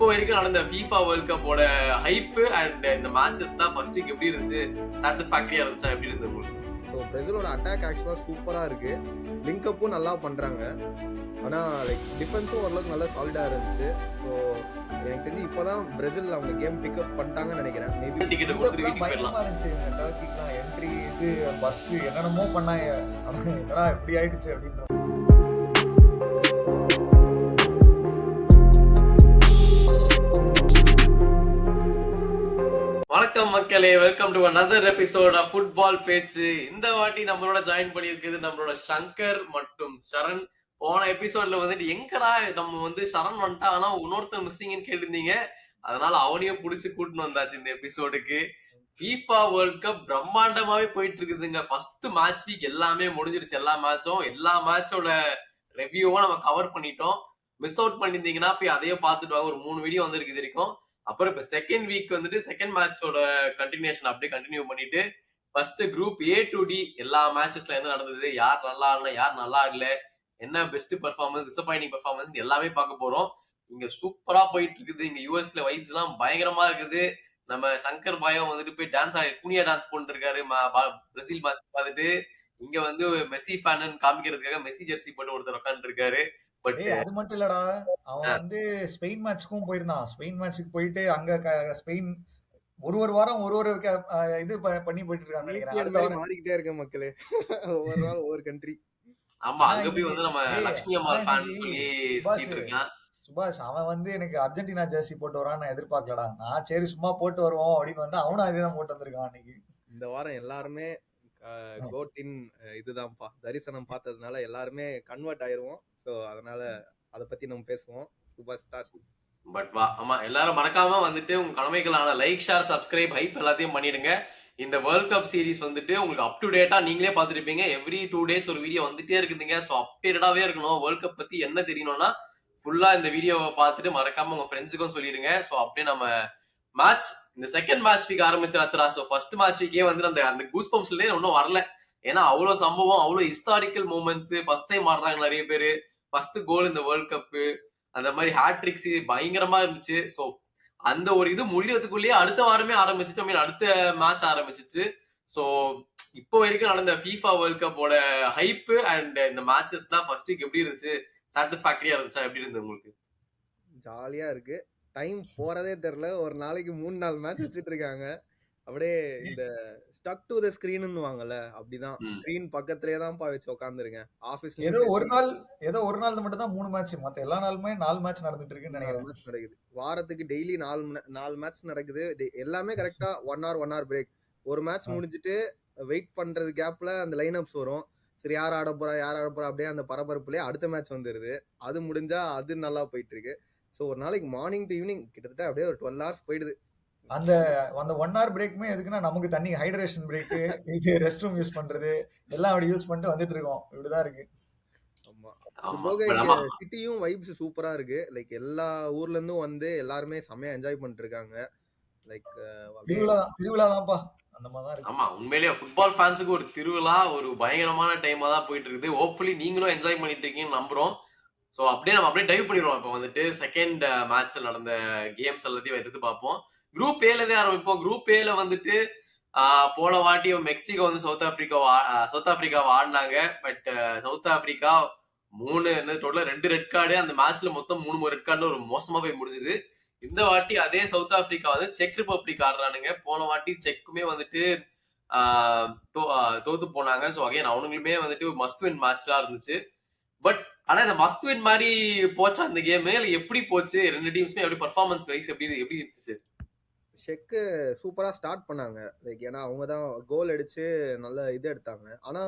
இப்போ வரைக்கும் நடந்த FIFA வேர்ல்ட் கப்போட ஹைப் அண்ட் இந்த மேட்சஸ் தான் ஃபர்ஸ்ட் வீக் எப்படி இருந்துச்சு? சாட்டிஸ்ஃபேக்டரியா இருந்துச்சா? எப்படி இருந்தது உங்களுக்கு? ஸோ பிரேசிலோட அட்டாக் ஆக்சுவலாக சூப்பராக இருக்குது. லிங்கப்பும் நல்லா பண்ணுறாங்க. ஆனால் லைக் டிஃபென்ஸும் ஓரளவுக்கு நல்லா சாலிடாக இருந்துச்சு. ஸோ எனக்கு தெரிஞ்சு இப்போ தான் பிரேசில் அவங்க கேம் பிக்கப் பண்ணிட்டாங்கன்னு நினைக்கிறேன். மேபி டிக்கெட் கொடுத்துட்டு வீட்டுக்கு போயிடலாம். பயமா இருந்துச்சு இந்த டர்க்கிக்குலாம் என்ட்ரி இது பஸ் என்னென்னமோ பண்ணாங்க. ஆனா என்னடா இப்படி ஆயிடுச்சு அப்படின்ற வணக்கம் மக்களே, welcome to another episode of football பேச்சு. இந்த வாட்டி நம்மளோட ஜாயின் பண்ணியிருக்குது நம்மளோட சங்கர் மற்றும் சரண். போன எபிசோட்ல வந்துட்டு எங்கடா நம்ம வந்து சரண் வந்துட்டா ஆனா இன்னொருத்தர் மிஸ்ஸிங்னு கேட்டிருந்தீங்க. அதனால அவனையும் புடிச்சு கூட்டின்னு வந்தாச்சு இந்த எபிசோடுக்கு. FIFA வேர்ல்ட் கப் பிரம்மாண்டமாவே போயிட்டு இருக்குதுங்க. ஃபர்ஸ்ட் மேட்ச் வீக் எல்லாமே முடிஞ்சிருச்சு. எல்லா மேட்சோட ரிவ்யூவும் நம்ம கவர் பண்ணிட்டோம். மிஸ் அவுட் பண்ணிருந்தீங்கன்னா போய் அதையும் பார்த்துட்டு வாங்க. ஒரு 3 வீடியோ வந்திருக்கு இது வரைக்கும். அப்புறம் இப்ப செகண்ட் வீக் வந்துட்டு செகண்ட் மேட்சோட கண்டினியூஷன் அப்படியே கண்டினியூ பண்ணிட்டு first group A to D எல்லா மேட்சஸ்ல என்ன நடந்தது, யார் நல்லா ஆடல, யார் நல்லா ஆடல, என்ன பெஸ்ட் பெர்ஃபார்மன்ஸ், டிசப்பாயிண்டிங் பெர்ஃபார்மன்ஸ் எல்லாமே பார்க்க போறோம். இங்க சூப்பரா போயிட்டு இருக்குது. இங்க யூஎஸ்ல வைப்ஸ் எல்லாம் பயங்கரமா இருக்குது. நம்ம சங்கர் பாயம் வந்துட்டு போய் குனியா டான்ஸ் போட்டு இருக்காரு பிரேசில் மேட்ச் பார்த்துட்டு. இங்க வந்து மெஸ்ஸி ஃபேன் காமிக்கிறதுக்காக மெஸ்ஸி ஜெர்சி போட்டு ஒருத்தர் உட்காந்து இருக்காரு. பட் அது மட்டும் இல்லடா, அவன் வந்து ஸ்பெயின் மேட்ச்க்கும் போயிருந்தான். ஸ்பெயின் மேட்ச்சுக்கு போயிட்டு அங்க ஸ்பெயின் ஒரு வாரம் இது பண்ணி போயிட்டு இருக்கான்னு நினைக்கிறேன். மாறிக்கிட்டே இருக்க மக்களே, ஒவ்வொரு நாள் ஒவ்வொரு கண்ட்ரி. ஆமா, அங்க போய் வந்து நம்ம லட்சுமி அம்மா ஃபேன் சொல்லி சுத்திட்டு இருக்கான். சுபாஷ் அவன் வந்து எனக்கு அர்ஜென்டினா ஜெர்சி போட்டு வரான்னு நான் எதிர்பார்க்கலடா. நான் சரி சும்மா போட்டு வருவோம் அப்படின்னு வந்து அவனும் அதேதான் போட்டு வந்திருக்கான் அன்னைக்கு. இந்த வாரம் எல்லாருமே கோட்டின் இதுதான்ப்பா தரிசனம் பார்த்ததுனால எல்லாருமே கன்வெர்ட் ஆயிருவோம். ஸோ அதனால அதை பத்தி நம்ம பேசுவோம். Super star. பட் வா, ஆமா, எல்லாரும் மறக்காம வந்துட்டு உங்க கடமைகளான லைக், ஷேர், சப்ஸ்கிரைப், ஹைப் எல்லாத்தையும் பண்ணிடுங்க. இந்த வேர்ல்ட் கப் சீரிஸ் வந்துட்டு உங்களுக்கு அப் டு டேட்டா நீங்களே பார்த்துருப்பீங்க. எவ்ரி 2 days ஒரு வீடியோ வந்துட்டே இருக்குதுங்க. ஸோ அப்டேட்டடாவே இருக்கணும். வேர்ல்ட் கப் பத்தி என்ன தெரியணும்னா ஃபுல்லா இந்த வீடியோவை பார்த்துட்டு மறக்காம உங்க ஃப்ரெண்ட்ஸுக்கும் சொல்லிடுங்க. ஸோ அப்படியே நம்ம மேட்ச் இந்த செகண்ட் மேட்ச் வீக் ஆரம்பிச்சிடாச்சுடா. ஸோ ஃபர்ஸ்ட் மேட்ச் வீக்கே வந்து அந்த கூஸ் பம்ப்ஸ்லேயே ஒன்றும் வரல. ஏன்னா அவ்வளோ சம்பவம், அவ்வளோ ஹிஸ்டாரிக்கல் மூமெண்ட்ஸ். ஃபர்ஸ்ட் டைம் ஆடுறாங்க நிறைய பேர். ஃபர்ஸ்ட் கோல் இந்த வேர்ல்ட் கப், அந்த மாதிரி ஹேட்ரிக்ஸ் பயங்கரமா இருந்துச்சு. ஸோ அந்த ஒரு இது முடிகிறதுக்குள்ளேயே அடுத்த வாரமே ஆரம்பிச்சிச்சு. அடுத்த மேட்ச் ஆரம்பிச்சிச்சு. ஸோ இப்போ வரைக்கும் நடந்த FIFA வேர்ல்ட் கப்போட ஹைப் அண்ட் இந்த மேட்சஸ் தான் ஃபர்ஸ்ட் வீக் எப்படி இருந்துச்சு? சாட்டிஸ்ஃபேக்டரியா இருந்துச்சா? எப்படி இருந்தது உங்களுக்கு? ஜாலியா இருக்கு. டைம் போறதே தெரியல. ஒரு நாளைக்கு 3-4 மேட்ச் வச்சுட்டு இருக்காங்க. அப்படியே இந்த ஸ்டக் டு த ஸ்கிரீன்னு வாங்கல, அப்படிதான். ஸ்கிரீன் பக்கத்துலயே தான் வச்சு உட்காந்துருக்கேன். ஆபீஸ்ல ஏதோ ஒரு நாள் மட்டும் தான் 3 மேட்ச், மத்த எல்லா நாளுமே 4 மேட்ச் நடந்துட்டு இருக்குன்னு நினைக்கிறேன். மேட்ச் நடக்குது. வாரத்துக்கு டெய்லி 4 மேட்ச் நடக்குது. எல்லாமே கரெக்டா 1 hour பிரேக். ஒரு மேட்ச் முடிஞ்சிட்டு வெயிட் பண்றது கேப்ல அந்த லைன் அப்ஸ் வரும். சரி, யார் ஆட போறா அப்படியே அந்த பரபரப்புலயே அடுத்த மேட்ச் வந்துருது. அது முடிஞ்சா அது நல்லா போயிட்டு இருக்கு. ஸோ ஒரு நாளைக்கு மார்னிங் டு ஈவினிங் கிட்டத்தட்ட அப்படியே ஒரு 12 hours போயிடுது. அந்த 1 hour பிரேக்குமே எதுக்குன்னா நமக்கு தண்ணி ஹைட்ரேஷன் பிரேக்கு, இது ரெஸ்ட் ரூம் யூஸ் பண்றது எல்லாம் அப்படி யூஸ் பண்ணிட்டு வந்துட்டு இருக்கோம். இப்படிதான் இருக்கு. ஆமா, சிட்டியும் வைப்ஸ் சூப்பரா இருக்கு. லைக் எல்லா ஊர்ல இருந்தும் வந்து எல்லாருமே செமையா என்ஜாய் பண்ணிட்டு இருக்காங்க. லைக் திருவிழா தான்ப்பா, அந்த மாதிரி தான் இருக்கு. ஆமா, உண்மையிலேயே ஃபுட்பால் ஃபேன்ஸுக்கு ஒரு திருவிழா, ஒரு பயங்கரமான டைமா தான் போயிட்டு இருக்குது. ஹோப்ஃபுல்லி நீங்களும் என்ஜாய் பண்ணிட்டு இருக்கீங்கன்னு நம்புறோம். ஸோ அப்படியே டைவ் பண்ணிடுவோம். இப்போ வந்துட்டு செகண்ட் மேட்ச்ல நடந்த கேம்ஸ் எல்லாத்தையும் எடுத்து பார்ப்போம். குரூப் ஏல தான் ஆரம்பிப்போம். குரூப் ஏல வந்துட்டு போன வாட்டி மெக்சிகோ வந்து சவுத் ஆப்பிரிக்காவை ஆடினாங்க. But south Africa 2 red card, அந்த மேட்ச்ல மொத்தம் 3 ரெட் கார்டு, ஒரு மோசமா போய் முடிஞ்சுது. இந்த வாட்டி அதே சவுத் ஆப்பிரிக்கா வந்து செக் ரிப்பப்ளிக் ஆடுறானுங்க. போன வாட்டி செக்குமே வந்துட்டு தோத்து போனாங்க. ஸோ அகைன் அவனுங்களுமே வந்துட்டு மஸ்ட் வின் மேட்ச் தான் இருந்துச்சு. பட் ஆனா இந்த மஸ்ட் வின் மாதிரி போச்சா அந்த கேம்? இல்ல எப்படி போச்சு? 2 டீம்ஸ்மே எப்படி பெர்ஃபார்மன்ஸ் வைஸ் எப்படி இருந்துச்சு? செக்கு சூப்பரா ஸ்டார்ட் பண்ணாங்க. லைக் ஏன்னா அவங்க தான் கோல் அடிச்சு நல்ல இது எடுத்தாங்க. ஆனா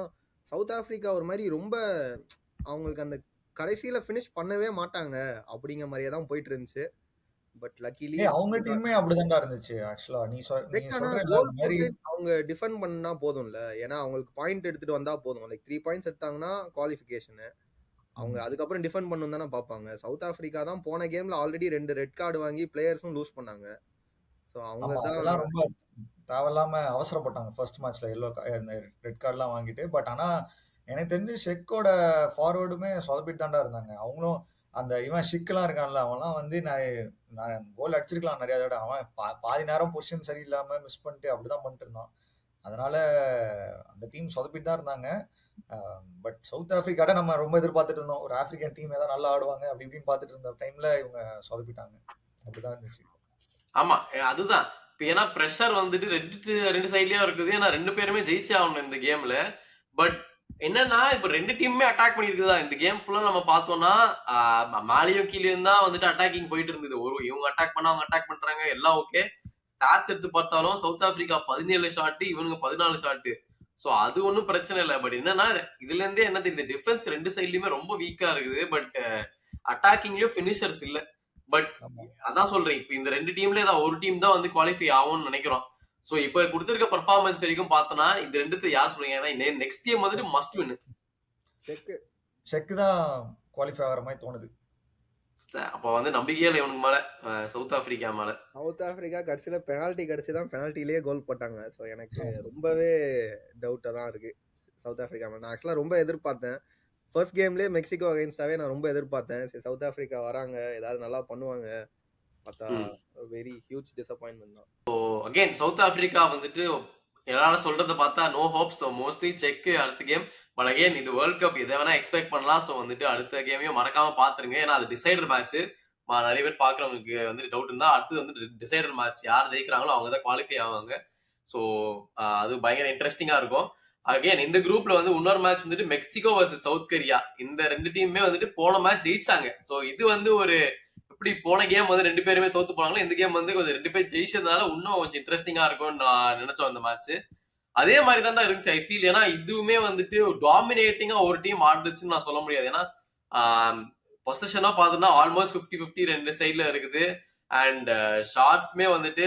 சவுத் ஆப்பிரிக்கா ஒரு மாதிரி ரொம்ப அவங்களுக்கு அந்த கடைசியில ஃபினிஷ் பண்ணவே மாட்டாங்க அப்படிங்கிற மாதிரியே தான் போயிட்டு இருந்துச்சு. பட் லக்கிலி அவங்க டீமே அப்படிதான்டா இருந்துச்சு. ஆக்சுவலா நீ அவங்க டிஃபெண்ட் பண்ணா போதும்ல. ஏன்னா அவங்களுக்கு பாயிண்ட் எடுத்துட்டு வந்தா போதும். லைக் 3 பாயிண்ட்ஸ் எடுத்தாங்கன்னா குவாலிஃபிகேஷன். அவங்க அதுக்கப்புறம் டிஃபெண்ட் பண்ணணும் தானே பார்ப்பாங்க. சவுத் ஆப்பிரிக்கா தான் போன கேம்ல ஆல்ரெடி 2 ரெட் கார்டு வாங்கி பிளேயர்ஸும் லூஸ் பண்ணாங்க. ஸோ அவங்க தான் ரொம்ப தேவையில்லாம அவசரப்பட்டாங்க ஃபர்ஸ்ட் மேட்ச்ல ரெட் கார்டுலாம் வாங்கிட்டு. பட் ஆனா எனக்கு தெரிஞ்சு செக்கோட ஃபார்வர்டுமே சொதப்பிட்டு தாண்டா இருந்தாங்க. அவங்களும் அந்த இவன் ஷிக்கெல்லாம் இருக்கான்ல, அவன்லாம் வந்து நான் கோல் அடிச்சிருக்கலாம் நிறைய தடவை. அவன் பாதி நேரம் பொசிஷன் சரியில்லாம மிஸ் பண்ணிட்டு அப்படிதான் பண்ணிட்டு இருந்தான். அதனால அந்த டீம் சொதப்பிட்டு தான் இருந்தாங்க. பட் சவுத் ஆப்பிரிக்காட்ட நம்ம ரொம்ப எதிர்பார்த்துட்டு இருந்தோம். ஒரு ஆப்பிரிக்கன் டீம் ஏதாவது நல்லா ஆடுவாங்க அப்படி இப்படின்னு பார்த்துட்டு இருந்த டைம்ல இவங்க சொதப்பிட்டாங்க. அப்படிதான் இருந்துச்சு. ஆமா அதுதான். இப்ப ஏன்னா பிரஷர் வந்துட்டு ரெண்டு சைட்லயும் இருக்குது. ஏன்னா 2 பேருமே ஜெயிச்சே ஆகணும் இந்த கேம்ல. பட் என்னன்னா இப்ப 2 டீமுமே அட்டாக் பண்ணிருக்குதா இந்த கேம் ஃபுல்லா நம்ம பார்த்தோம்னா மேலேயும் கீழேயும் தான் வந்துட்டு அட்டாக்கிங் போயிட்டு இருந்தது. இவங்க அட்டாக் பண்ணா அவங்க அட்டாக் பண்றாங்க எல்லாம் ஓகே. ஸ்டாட்ஸ் எடுத்து பார்த்தாலும் சவுத் ஆப்பிரிக்கா 17 ஷாட், இவனுங்க 14 ஷாட். சோ அது ஒன்றும் பிரச்சனை இல்லை. பட் என்னன்னா இதுல இருந்தே என்ன தெரியுது, டிஃபென்ஸ் 2 சைட்லயுமே ரொம்ப வீக்கா இருக்குது. பட் அட்டாக்கிங்லயும் பினிஷர்ஸ் இல்ல. பட் அதான் சொல்றேன், இப்ப இந்த 2 டீம்ல ஏதாவது ஒரு டீம் தான் வந்து குவாலிஃபை ஆகும்னு நினைக்கிறோம். சோ இப்ப கொடுத்திருக்க பெர்ஃபார்மன்ஸ் வரைக்கும் பார்த்தோம்னா இந்த 2 யார் சொல்றீங்க? ஏன்னா நெக்ஸ்ட் கேம் வந்துட்டு மஸ்ட் வின். செக் தான் குவாலிஃபை ஆகிற மாதிரி தோணுது. அப்ப வந்து நம்பிக்கையே இல்லை இவனுக்கு மேல, சவுத் ஆப்பிரிக்கா மேல. சவுத் ஆப்பிரிக்கா கடைசியில பெனால்டி கிடைச்சுதான் பெனால்ட்டிலேயே கோல் போட்டாங்க. ஸோ எனக்கு ரொம்பவே டவுட்டா தான் இருக்கு சவுத் ஆப்பிரிக்கா மேல. நான் ஆக்சுவலா ரொம்ப எதிர்பார்த்தேன். ஃபர்ஸ்ட் கேம்லேயே மெக்சிகோ அகைன்ஸ்டாவே நான் ரொம்ப எதிர்பார்த்தேன். சரி சவுத் ஆப்பிரிக்கா வராங்க ஏதாவது நல்லா பண்ணுவாங்க, பார்த்தா வெரி ஹியூஜ் டிசப்பாயின்மெண்ட் தான். அகைன் சவுத் ஆப்பிரிக்கா வந்துட்டு எல்லாரும் சொல்றத பார்த்தா நோ ஹோப்ஸ். மோஸ்ட்லி செக் அடுத்த கேம். பட் அகைன் இது வேர்ல்ட் கப், எதை வேணா எக்ஸ்பெக்ட் பண்ணலாம். ஸோ வந்துட்டு அடுத்த கேமையும் மறக்காம பாத்துருங்க. ஏன்னா அது டிசைடர் மேட்ச். நிறைய பேர் பாக்குறவங்களுக்கு வந்துட்டு டவுட் இருந்தா அடுத்தது வந்து டிசைடர் மேட்ச். யார் ஜெயிக்கிறாங்களோ அவங்க தான் குவாலிஃபை ஆவாங்க. ஸோ அது பயங்கர இன்ட்ரெஸ்டிங்கா இருக்கும். அகைன் இந்த குரூப்ல வந்து இன்னொரு மேட்ச் வந்துட்டு மெக்சிகோ வர்சஸ் சவுத் கொரியா. இந்த 2 டீமுமே வந்துட்டு போன மேட்ச் ஜெயிச்சாங்க. ஸோ இது வந்து ஒரு இப்படி போன கேம் வந்து 2 பேருமே தோத்து போனாங்களோ, இந்த கேம் வந்து கொஞ்சம் 2 பேர் ஜெயிச்சதுனால இன்னும் கொஞ்சம் இன்ட்ரெஸ்டிங்கா இருக்கும்னு நான் நினைச்சோம் அந்த மேட்ச். அதே மாதிரி தான் இருந்துச்சு ஐ ஃபீல். ஏன்னா இதுவுமே வந்துட்டு டாமினேட்டிங்கா ஒரு டீம் ஆடுச்சுன்னு நான் சொல்ல முடியாது. ஏன்னா பொசிஷனா பார்த்தோம்னா ஆல்மோஸ்ட் 50-50 2 சைட்ல இருக்குது. அண்ட் ஷாட்ஸ்மே வந்துட்டு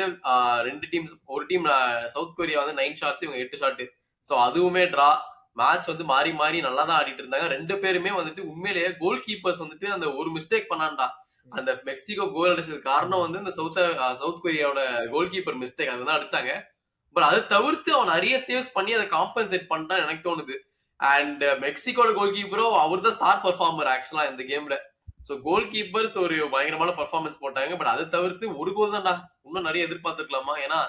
2 டீம்ஸ், ஒரு டீம் சவுத் கொரியா வந்து 9 ஷாட்ஸ், இவங்க 8 ஷாட். ஸோ அதுவுமே டிரா. மேட்ச் வந்து மாறி மாறி நல்லா தான் ஆடிட்டு இருந்தாங்க. 2 பேருமே வந்துட்டு உண்மையிலேயே கோல் கீப்பர்ஸ் வந்துட்டு அந்த ஒரு மிஸ்டேக் பண்ணான்டா. அந்த மெக்சிகோ கோல் அடிச்சது காரணம் வந்து இந்த சவுத் கொரியாவோட கோல் கீப்பர் மிஸ்டேக், அதுதான் அடிச்சாங்க. பட் அதை தவிர்த்து அவன் நிறைய சேவ்ஸ் பண்ணி அதை காம்பன்சேட் பண்ணிட்டான் எனக்கு தோணுது. அண்ட் மெக்சிகோட கோல் கீப்பரும் அவர் தான் ஸ்டார் பெர்ஃபார்மர் ஆக்சுவலா இந்த கேம்ல. ஸோ கோல் கீப்பர்ஸ் ஒரு பயங்கரமான பெர்ஃபார்மன்ஸ் போட்டாங்க. பட் அதை தவிர்த்து ஒரு கோல் தான்டா, இன்னும் நிறைய எதிர்பார்த்துருக்கலாமா. ஏன்னா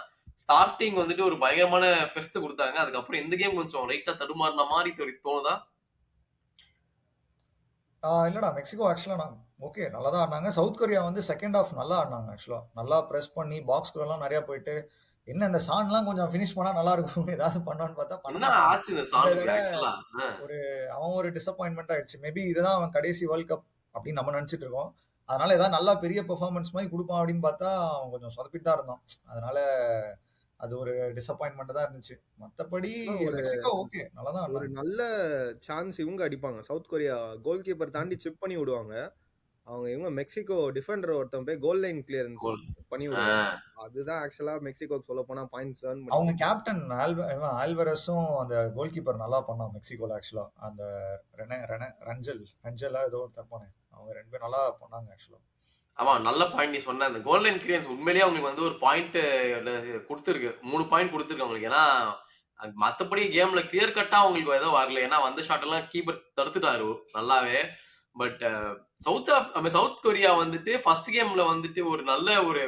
ஸ்டார்டிங் வந்துட்டு ஒரு பயங்கரமான ஃபெஸ்ட் கொடுத்தாங்க. அதுக்கப்புறம் இந்த கேம் கொஞ்சம் லைட்டா தடுமாறின மாதிரி தோணுதா? இல்லடா, மெக்சிகோ ஆக்சுவலா ஓகே நல்லா தான் ஆடினாங்க. சவுத் கொரியா வந்து செகண்ட் ஹாஃப் நல்லா ஆடினாங்க. ஆக்சுவலா நல்லா ப்ரெஸ் பண்ணி பாக்ஸ்குள்ள எல்லாம் நிறைய போயிட்டு, என்ன இந்த சான்லாம் கொஞ்சம் ஃபினிஷ் பண்ணா நல்லா இருக்கும் ஏதாவது பண்ணான்னு பார்த்தா அவன் ஒரு டிசப்பாயின்மெண்ட் ஆயிடுச்சு. மேபி இதுதான் அவன் கடைசி வேர்ல்ட் கப் அப்படின்னு நம்ம நினைச்சிட்டு இருக்கோம். அதனால ஏதாவது நல்லா பெரிய பெர்ஃபார்மன்ஸ் மாதிரி கொடுப்பான் அப்படின்னு பார்த்தா அவன் கொஞ்சம் சொதப்பிட்டு தான் இருந்தான். அதனால அது ஒரு டிசப்பாயின்மெண்ட் தான் இருந்துச்சு. மத்தபடி மெக்சிகோ ஓகே நல்லா தான். ஒரு நல்ல சான்ஸ் இவங்க அடிப்பாங்க. சவுத் கொரியா கோல் கீப்பர் தாண்டி சிப் பண்ணி விடுவாங்க. இவங்க மெக்சிகோ டிஃபெண்டர் ஒருத்தன் போய் கோல் லைன் கிளியரன்ஸ் பண்ணி விடுவாங்க. அதுதான் ஆக்சுவலா மெக்சிகோக்கு சொல்ல போனா பாயிண்ட்ஸ் earn பண்ணி. அவங்க கேப்டன் ஆல்வரஸும் அந்த கோல் கீப்பர் நல்லா பண்ணான் மெக்சிகோல. ஆக்சுவலா அந்த ரஞ்சல் ஏதோ தப்பானே, அவங்க 2 பேரும் நல்லா பண்ணாங்க ஆக்சுவலா. ஆமா நல்ல பாயிண்ட் நீ சொன்ன. அந்த கோல் லைன் கிளியரன்ஸ் உண்மையிலேயே அவங்களுக்கு வந்து ஒரு பாயிண்ட் கொடுத்துருக்கு, 3 பாயிண்ட் கொடுத்துருக்கு அவங்களுக்கு. ஏன்னா மத்தபடி கேம்ல கிளியர் கட்டா அவங்களுக்கு ஏதோ வரல. ஏன்னா வந்த ஷாட் எல்லாம் கீப்பர் தடுத்துட்டாரு நல்லாவே. பட் சவுத் கொரியா வந்துட்டு ஃபர்ஸ்ட் கேம்ல வந்துட்டு ஒரு நல்ல ஒரு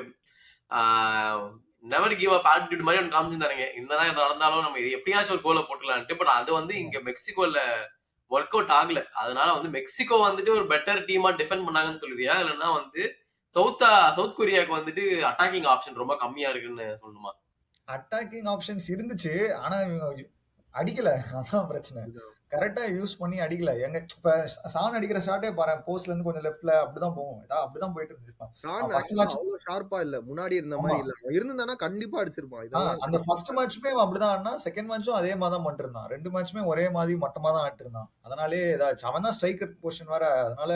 நெவர் கிவ் அப் ஆட்டிடியூட் மாதிரி ஒன்று காமிச்சிருந்தாருங்க. என்னதான் நடந்தாலும் நம்ம இது எப்படியாச்சும் ஒரு கோலை போட்டுக்கலான்ட்டு. பட் அது வந்து இங்க மெக்சிகோல ஒர்க் அவுட் ஆகல. அதனால வந்து மெக்சிகோ வந்துட்டு ஒரு பெட்டர் டீமா டிஃபெண்ட் பண்ணாங்கன்னு சொல்லுவியா, இல்லைன்னா வந்து சவுத் கொரியாவுக்கு வந்துட்டு அட்டாக்கிங் ஆப்ஷன் ரொம்ப கம்மியா இருக்குன்னு சொல்லணுமா? அட்டாக்கிங் ஆப்ஷன்ஸ் இருந்துச்சு, ஆனா அடிக்கல. அதான் பிரச்சனை. கரெக்டா யூஸ் பண்ணி அடிக்கல. எங்க இப்ப சான் அடிக்கிற ஷாட்டே பாரு, போஸ்ட்ல இருந்து கொஞ்சம் லெஃப்ட்ல அப்படிதான் போகும். அப்படிதான் போயிட்டு இருந்துச்சு. சான் அவ்வளவு ஷார்ப்பா இல்ல, முன்னாடி இருந்த மாதிரி இல்ல. இருந்தானா கண்டிப்பா அடிச்சிருப்பான். அந்த ஃபர்ஸ்ட் மேட்ச்மே அப்படிதான் ஆடினா, செகண்ட் மேட்சும் அதே மாதிரி தான் பண்ணிட்டு இருந்தான். 2 மேட்ச்மே ஒரே மாதிரி மட்டமா தான் ஆடிட்டு இருந்தான். அதனாலே ஏதாச்சும் அவன் தான் ஸ்ட்ரைக்கர் பொசிஷன் வர, அதனால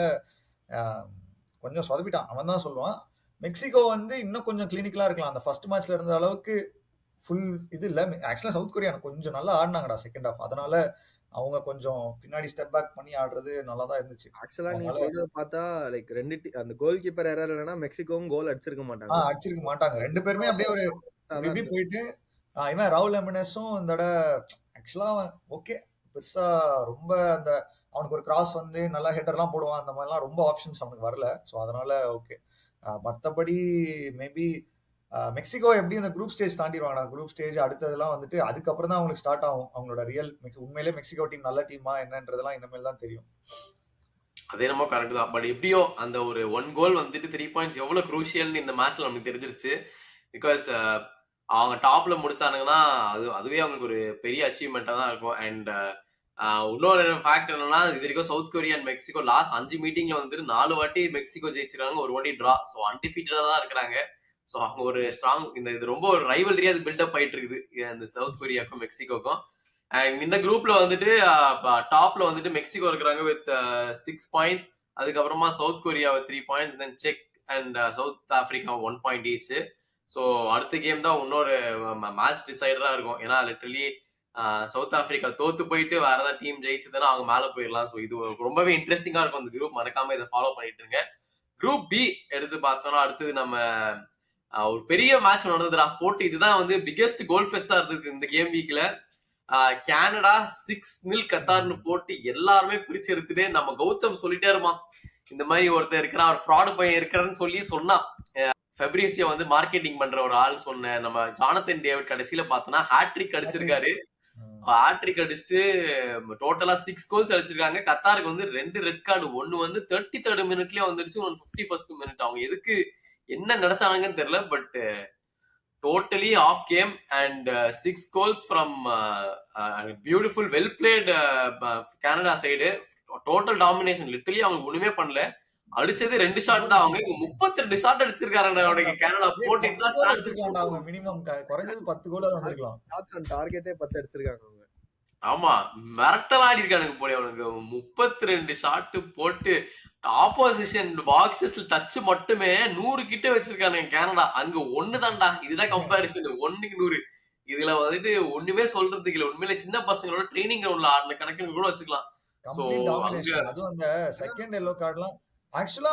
கொஞ்சம் சொதப்பிட்டான் அவன் தான் சொல்லுவான். மெக்சிகோ வந்து இன்னும் கொஞ்சம் கிளினிக்கலா இருக்கலாம். அந்த ஃபர்ஸ்ட் மேட்ச்ல இருந்த அளவுக்கு ஃபுல் இது இல்ல. ஆக்சுவலா சவுத் கொரியா கொஞ்சம் நல்லா ஆடினாங்கடா செகண்ட் ஹாஃப். அதனால அவங்க கொஞ்சம் பின்னாடி ஸ்டெப் பேக் பண்ணி ஆடுறது நல்லா தான் இருந்துச்சு. ஆக்சுவலா நீ சொல்றத பார்த்தா லைக் அந்த கோல் கீப்பர் எரர் இல்லனா மெக்சிகோவும் கோல் அடிச்சிருக்க மாட்டாங்க. 2 பேருமே அப்படியே ஒரு இப்படி போயிட்டு இவன் ரவுல் எமினஸும் இந்த ஆக்சுவலா ஓகே பெருசா ரொம்ப அந்த அவனுக்கு ஒரு கிராஸ் வந்து நல்லா ஹெட்டர்லாம் போடுவான், அந்த மாதிரிலாம் ரொம்ப ஆப்ஷன்ஸ் அவனுக்கு வரல. ஸோ அதனால ஓகே. மற்றபடி மேபி மெக்சிகோ எப்படி இந்த குரூப் ஸ்டேஜ் தாண்டிடுவாங்கடா. குரூப் ஸ்டேஜ் அடுத்ததெல்லாம் வந்துட்டு அதுக்கப்புறம் தான் அவங்களுக்கு ஸ்டார்ட் ஆகும் அவங்களோட ரியல் உண்மையிலே மெக்சிகோ டீம் நல்ல டீமா என்னன்றதெல்லாம் இனிமேல் தான் தெரியும். அதே நம்ம கரெக்ட் தான். பட் எப்படியோ அந்த ஒரு 1 கோல் வந்துட்டு 3 பாயிண்ட்ஸ் எவ்வளவு குரூஷியல்னு இந்த மேட்ச்ல நமக்கு தெரிஞ்சிருச்சு. பிகாஸ் அவங்க டாப்ல முடிச்சானுங்கன்னா அதுவே அவங்களுக்கு ஒரு பெரிய அச்சீவ்மெண்டா தான் இருக்கும். அண்ட் இன்னொரு ஃபேக்ட் என்னன்னா, இது வரைக்கும் south Korea and Mexico last 5 மீட்டிங்ல வந்துட்டு 4 வாட்டி மெக்சிகோ ஜெயிச்சிருக்காங்க, ஒரு வாட்டி டிரா. ஸோ அன்டிஃபீட்டடா தான் இருக்கிறாங்க. ஸோ அவங்க ஒரு ஸ்ட்ராங் இது ரொம்ப ஒரு ரைவல்ரியா அது பில்டப் ஆயிட்டு இருக்குது இந்த சவுத் கொரியாவுக்கும் மெக்சிகோக்கும். அண்ட் இந்த குரூப்ல வந்துட்டு டாப்ல வந்துட்டு மெக்சிகோ இருக்கிறாங்க வித் 6 பாயிண்ட்ஸ். அதுக்கப்புறமா south Korea with 3 points, then check and south Africa 1 point each. So அடுத்த கேம் தான் இன்னொரு மேட்ச் டிசைடரா இருக்கும். ஏன்னா லிட்டரலி சவுத் ஆப்பிரிக்கா தோத்து போயிட்டு வேற ஏதாவது டீம் ஜெயிச்சதுன்னா அவங்க மேல போயிடலாம். ஸோ இது ரொம்பவே இன்ட்ரெஸ்டிங்கா இருக்கும் அந்த குரூப். மறக்காம இதை ஃபாலோ பண்ணிட்டு இருங்க. குரூப் பி எடுத்து பார்த்தோம்னா அடுத்தது நம்ம ஒரு பெரிய மேட்ச் நடந்ததுடா போட்டு. இதுதான் வந்து பிகெஸ்ட் கோல் ஃபெஸ்டா இருந்தது இந்த கேம் வீக்ல. கனடா 6-0 கத்தார்னு போட்டு எல்லாருமே பிரிச்சு எடுத்துட்டு நம்ம கௌதம் சொல்லிட்டே இருப்பான், இந்த மாதிரி ஒருத்தர் இருக்கிறான், ஒரு ஃப்ராடு பையன் இருக்கிறான்னு சொன்னான். ஃபெப்ரிசியோ வந்து மார்க்கெட்டிங் பண்ற ஒரு ஆள் சொன்ன நம்ம ஜானத்தன் டேவிட் கடைசியில பார்த்தோன்னா ஹேட்ரிக் அடிச்சிருக்காரு. ஹேட்ரிக் அடிச்சுட்டு டோட்டலா 6 கோல்ஸ் அடிச்சிருக்காங்க. கத்தாருக்கு வந்து 2 ரெட் கார்டு, ஒன்னு வந்து 33rd மினிட்லயே வந்துருச்சு, ஒன்னு 51st மினிட். அவங்க எதுக்கு என்ன நினைச்சானுங்கன்னு தெரியல. But totally off game and 6 goals from beautiful well played Canada side. Total domination. Literally அவங்க ஒண்ணுமே பண்ணல. அடிச்சது 2 ஷாட் தான். அவங்க 32 ஷாட் அடிச்சிருக்காங்க அவனுக்கு. கனடா போட்டு சான்ஸ் இருக்காங்க. அவங்க மினிமம் குறைஞ்சது 10 கோல் வந்திருக்கலாம். ஷாட்ஸ் ஆன் டார்கெட்டே 10 அடிச்சிருக்காங்க அவங்க. ஆமா, மிரட்டல் ஆடி இருக்கானுங்க போல அவனுக்கு. 32 ஷாட் போட்டு ஆப்போசிஷன் பாக்ஸஸ்ல டச் மட்டுமே 100 கிட்ட வச்சிருக்கானுங்க கனடா. அங்க ஒண்ணு தான்டா. இதுதான் கம்பேரிசன், 1க்கு 100. இதுல வந்துட்டு ஒண்ணுமே சொல்றதுக்கு இல்ல. உண்மையில சின்ன பசங்களோட ட்ரைனிங் கிரவுண்ட்ல ஆடின கணக்குன்னு கூட வச்சுக்கலாம். அதுவும் அந்த செகண்ட் எல்லோ கார்டுலாம் ஆக்சுவலா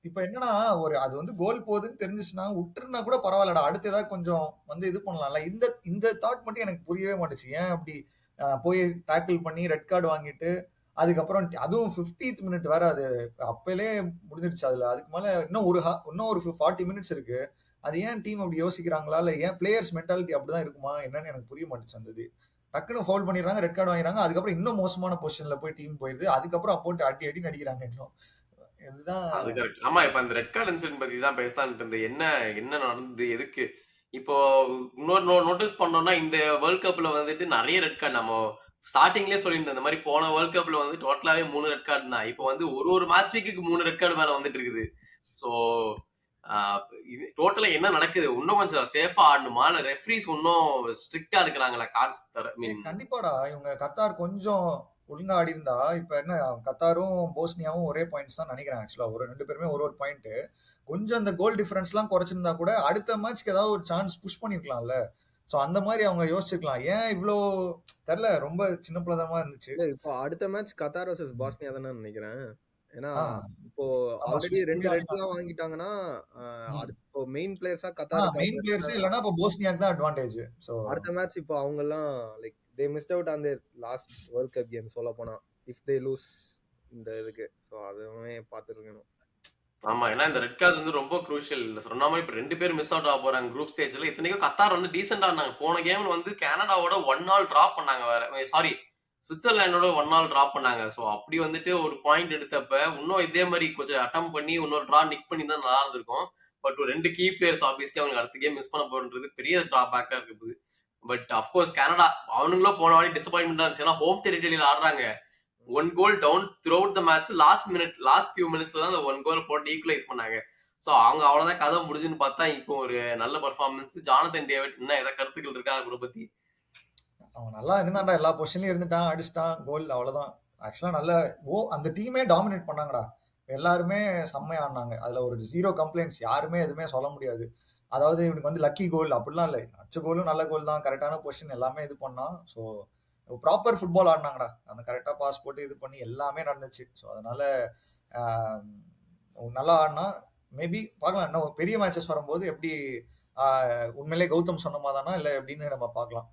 இப்ப என்னன்னா ஒரு அது வந்து கோல் போகுதுன்னு தெரிஞ்சிச்சுன்னா விட்டுருந்தா கூட பரவாயில்லடா, அடுத்து ஏதாவது கொஞ்சம் வந்து இது பண்ணலாம்ல. இந்த தாட் மட்டும் எனக்கு புரியவே மாட்டுச்சு. ஏன் அப்படி போய் டேக்கிள் பண்ணி ரெட் கார்டு வாங்கிட்டு அதுக்கப்புறம் அதுவும் 50th மினிட் வேற, அது அப்பலே முடிஞ்சிருச்சு. அதுல அதுக்கு மேல இன்னும் ஒரு 40 மினிட்ஸ் இருக்கு. அது ஏன் டீம் அப்படி யோசிக்கிறாங்களா, இல்ல ஏன் பிளேயர்ஸ் மென்டாலிட்டி அப்படிதான் இருக்குமா என்னன்னு எனக்கு புரிய மாட்டுச்சு. அந்த டக்குன்னு ஃபவுல் பண்ணிடுறாங்க, ரெட் கார்டு வாங்கிறாங்க, அதுக்கப்புறம் இன்னும் மோசமான பொசிஷன்ல போய் டீம் போயிருது. அதுக்கப்புறம் போட்டு அடி நடிக்கிறாங்க இன்னும். இதுதான் அது கரெக்ட். ஆமா, இப்ப அந்த ரெட் கார்டு இன்சிடென்ட் பத்தி தான் பேசலாம்னு இருந்தது. என்ன நடந்தது, எதுக்கு இப்போ இன்னொரு நோட்டீஸ் பண்ணோம்னா இந்த வேர்ல்ட் கப்ல வந்துட்டு நிறைய ரெட் கார்டு நம்ம ஸ்டார்டிங்லேயே சொல்லியிருந்தேன். இந்த மாதிரி போன வேர்ல்ட் கப்ல வந்து டோட்டலாவே 3 ரெட் கார்டு தான். இப்போ வந்து ஒரு மேட்ச் வீக்குக்கு 3 ரெட் கார்டு மேல வந்துட்டு இருக்குது. ஸோ இது டோட்டலா என்ன நடக்குது, இன்னும் கொஞ்சம் சேஃபா ஆடணுமா, இல்ல ரெஃப்ரீஸ் இன்னும் ஸ்ட்ரிக்டா இருக்கிறாங்களா கார்ட்ஸ் தர? கண்டிப்பாடா. இவங்க கத்தார் கொஞ்சம் ஒழுங்கா ஆடி இருந்தா இப்ப என்ன, கத்தாரும் போஸ்னியாவும் ஒரே பாயிண்ட்ஸ் தான் நினைக்கிறேன். ஆக்சுவலா ஒரு 2 பேருமே ஒரு பாயிண்ட். கொஞ்சம் அந்த கோல் டிஃபரன்ஸ் எல்லாம் குறைச்சிருந்தா கூட அடுத்த மேட்ச்க்கு ஏதாவது ஒரு சான்ஸ் புஷ் பண்ணிருக்கலாம்ல. சோ அந்த மாதிரி அவங்க யோசிச்சிருக்கலாம். ஏன் இவ்ளோ தெரியல, ரொம்ப சின்ன பிள்ளைதனமா இருந்துச்சு. இப்போ அடுத்த மேட்ச் கத்தார் வர்சஸ் பாஸ்னியா தானே நினைக்கிறேன். ஏன்னா இப்போ ஆல்ரெடி 2 ரெட்லாம் வாங்கிட்டாங்கன்னா இப்போ மெயின் பிளேயர்ஸா கத்தார் மெயின் பிளேயர்ஸ் இல்லனா அப்ப போஸ்னியாக்கு தான் அட்வான்டேஜ். சோ அடுத்த மேட்ச் இப்போ அவங்க எல்லாம் like they missed out on their last world cup game சொல்ல போனா if they lose இந்த இதுக்கு. சோ அதுவே பாத்துருக்கணும். ஆமா, ஏன்னா இந்த ரெட் கார்டு வந்து ரொம்ப குரூஷியல். சொன்ன மாதிரி இப்ப 2 பேர் மிஸ் அவுட் ஆக போறாங்க குரூப் ஸ்டேஜ்ல. இத்தனைக்கும் கத்தார் வந்து டீசெண்டா இருந்தாங்க. போன கேம் வந்து கனடாவோட 1-0 டிராப் பண்ணாங்க. வேற சாரி சுவிட்சர்லாண்டோட 1-0 டிராப் பண்ணாங்க. ஸோ அப்படி வந்துட்டு ஒரு பாயிண்ட் எடுத்தப்ப இன்னும் இதே மாதிரி கொஞ்சம் அட்டம் பண்ணி இன்னொரு டிரா நிக் பண்ணி தான் நல்லா இருந்திருக்கும். பட் ஒரு 2 கீ பிளேயர்ஸ் ஆப்வியஸ்லி அவங்க அடுத்த கேம் மிஸ் பண்ண போறது பெரிய டிராபேக்கா இருக்குது. பட் அஃப்கோர்ஸ் கனடா அவனுங்களும் போன வாட்டி டிசப்பாயின்மெண்டா இருந்துச்சு. ஏன்னா ஹோம் டெரிட்டரியில ஆடுறாங்க. 1 goal down throughout the match. Last few மினிட்ஸ்ல தான் அந்த 1 கோல் போட்டு ஈக்குவலைஸ் பண்ணாங்க. ஸோ அவங்க அவ்வளவுதான் கதை முடிஞ்சுன்னு பார்த்தா இப்போ ஒரு நல்ல பர்ஃபார்மன்ஸ். ஜானதன் டேவிட் என்ன ஏதாவது கருத்துக்கள் இருக்கா அவரை பத்தி? அவன் நல்லா இருந்தான்டா, எல்லா பொசிஷன்லயும் இருந்துட்டான், அடிச்சிட்டான் கோல், அவ்வளவுதான். ஆக்சுவலா நல்ல அந்த டீமே டாமினேட் பண்ணாங்கடா. எல்லாருமே செம்மையா ஆடினாங்க. அதுல ஒரு 0 கம்ப்ளைண்ட்ஸ், யாருமே எதுவுமே சொல்ல முடியாது. அதாவது இவனுக்கு வந்து லக்கி கோல் அப்படிலாம் இல்லை. அடிச்ச கோலும் நல்ல கோல் தான், கரெக்டான பொசிஷன் எல்லாமே இது பண்ணான். ஸோ ப்ராப்பர் ஃபுட்பால் ஆடினாங்கடா. அந்த கரெக்டா பாஸ் போட்டு இது பண்ணி எல்லாமே நடந்துச்சு. ஸோ அதனால நல்லா ஆடினா. மேபி பார்க்கலாம், இன்னும் பெரிய மேட்சஸ் வரும்போது எப்படி உண்மையிலே கௌதம் சொன்ன மாதிரிதானா இல்லை எப்படின்னு நம்ம பார்க்கலாம்.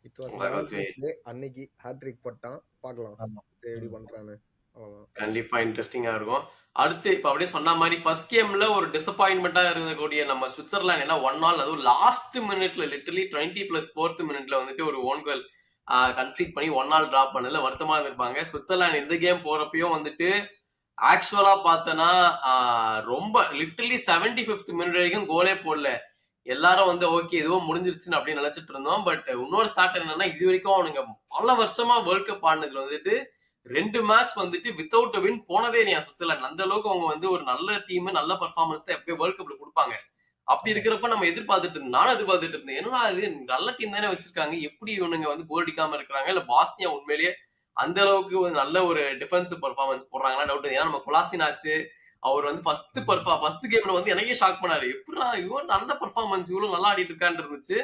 It was Okay. வேலண்டைன்ஸ் டே அன்னைக்கு ஹேட்ரிக் போட்டான். பார்க்கலாம் ஆமா. எப்படி பண்றான்னு. அவ்வளவுதான். கண்டிப்பா இன்ட்ரெஸ்டிங்கா இருக்கும். அடுத்து இப்ப அப்படியே சொன்ன மாதிரி ஃபர்ஸ்ட் கேம்ல ஒரு டிசப்பாயின்மெண்டா இருந்தக்கூடிய நம்ம சுவிட்சர்லாந்து என்ன 1-0 அதுவும் லாஸ்ட் மினிட்ல லிட்டரலி 20+4th மினிட்ல வந்துட்டு ஒரு ஓன் கோல் கன்சீட் பண்ணி 1-0 டிராப் பண்ணதுல வருத்தமா இருந்திருப்பாங்க. சுவிட்சர்லாந்து இந்த கேம் போறப்பயும் வந்துட்டு ஆக்சுவலா பார்த்தனா ரொம்ப லிட்டரலி 75th மினிட் வரைக்கும் கோலே போடல. எல்லாரும் வந்து ஓகே இதுவும் முடிஞ்சிருச்சுன்னு அப்படின்னு நினைச்சிட்டு இருந்தோம். பட் இன்னொரு ஸ்டார்ட் என்னன்னா இது வரைக்கும் அவனுங்க பல வருஷமா வேர்ல்ட் கப் ஆடினதுல வந்துட்டு 2 மேட்ச் வந்துட்டு வித்தவுட் வின் போனதே இல்லையா சுவிட்சர்லாந்து. அந்த அளவுக்கு அவங்க வந்து ஒரு நல்ல டீம் நல்ல பர்ஃபார்மன்ஸ் தான் எப்பயும் வேர்ல்ட் கப்ல கொடுப்பாங்க. அப்படி இருக்கிறப்ப நம்ம நானும் எதிர்பார்த்துட்டு இருந்தேன். என்னன்னா இது நல்ல டீம் தானே வச்சிருக்காங்க, எப்படி இவனுங்க வந்து கோல் அடிக்காம இருக்கிறாங்க, இல்ல பாஸ்னியா உண்மையிலேயே அந்த அளவுக்கு ஒரு நல்ல ஒரு டிஃபென்சிவ் பர்ஃபார்மன்ஸ் போடுறாங்களா டவுட். ஏன்னா நம்ம கொலாசினாச்சு அவர் வந்து ஃபர்ஸ்ட் கேம்ல வந்து எனக்கே ஷாக் பண்ணாரு, எப்படா இவன் நல்ல பர்ஃபார்மன்ஸ் இவ்வளவு நல்லா ஆடிட்டு இருக்கான்னு இருந்துச்சு.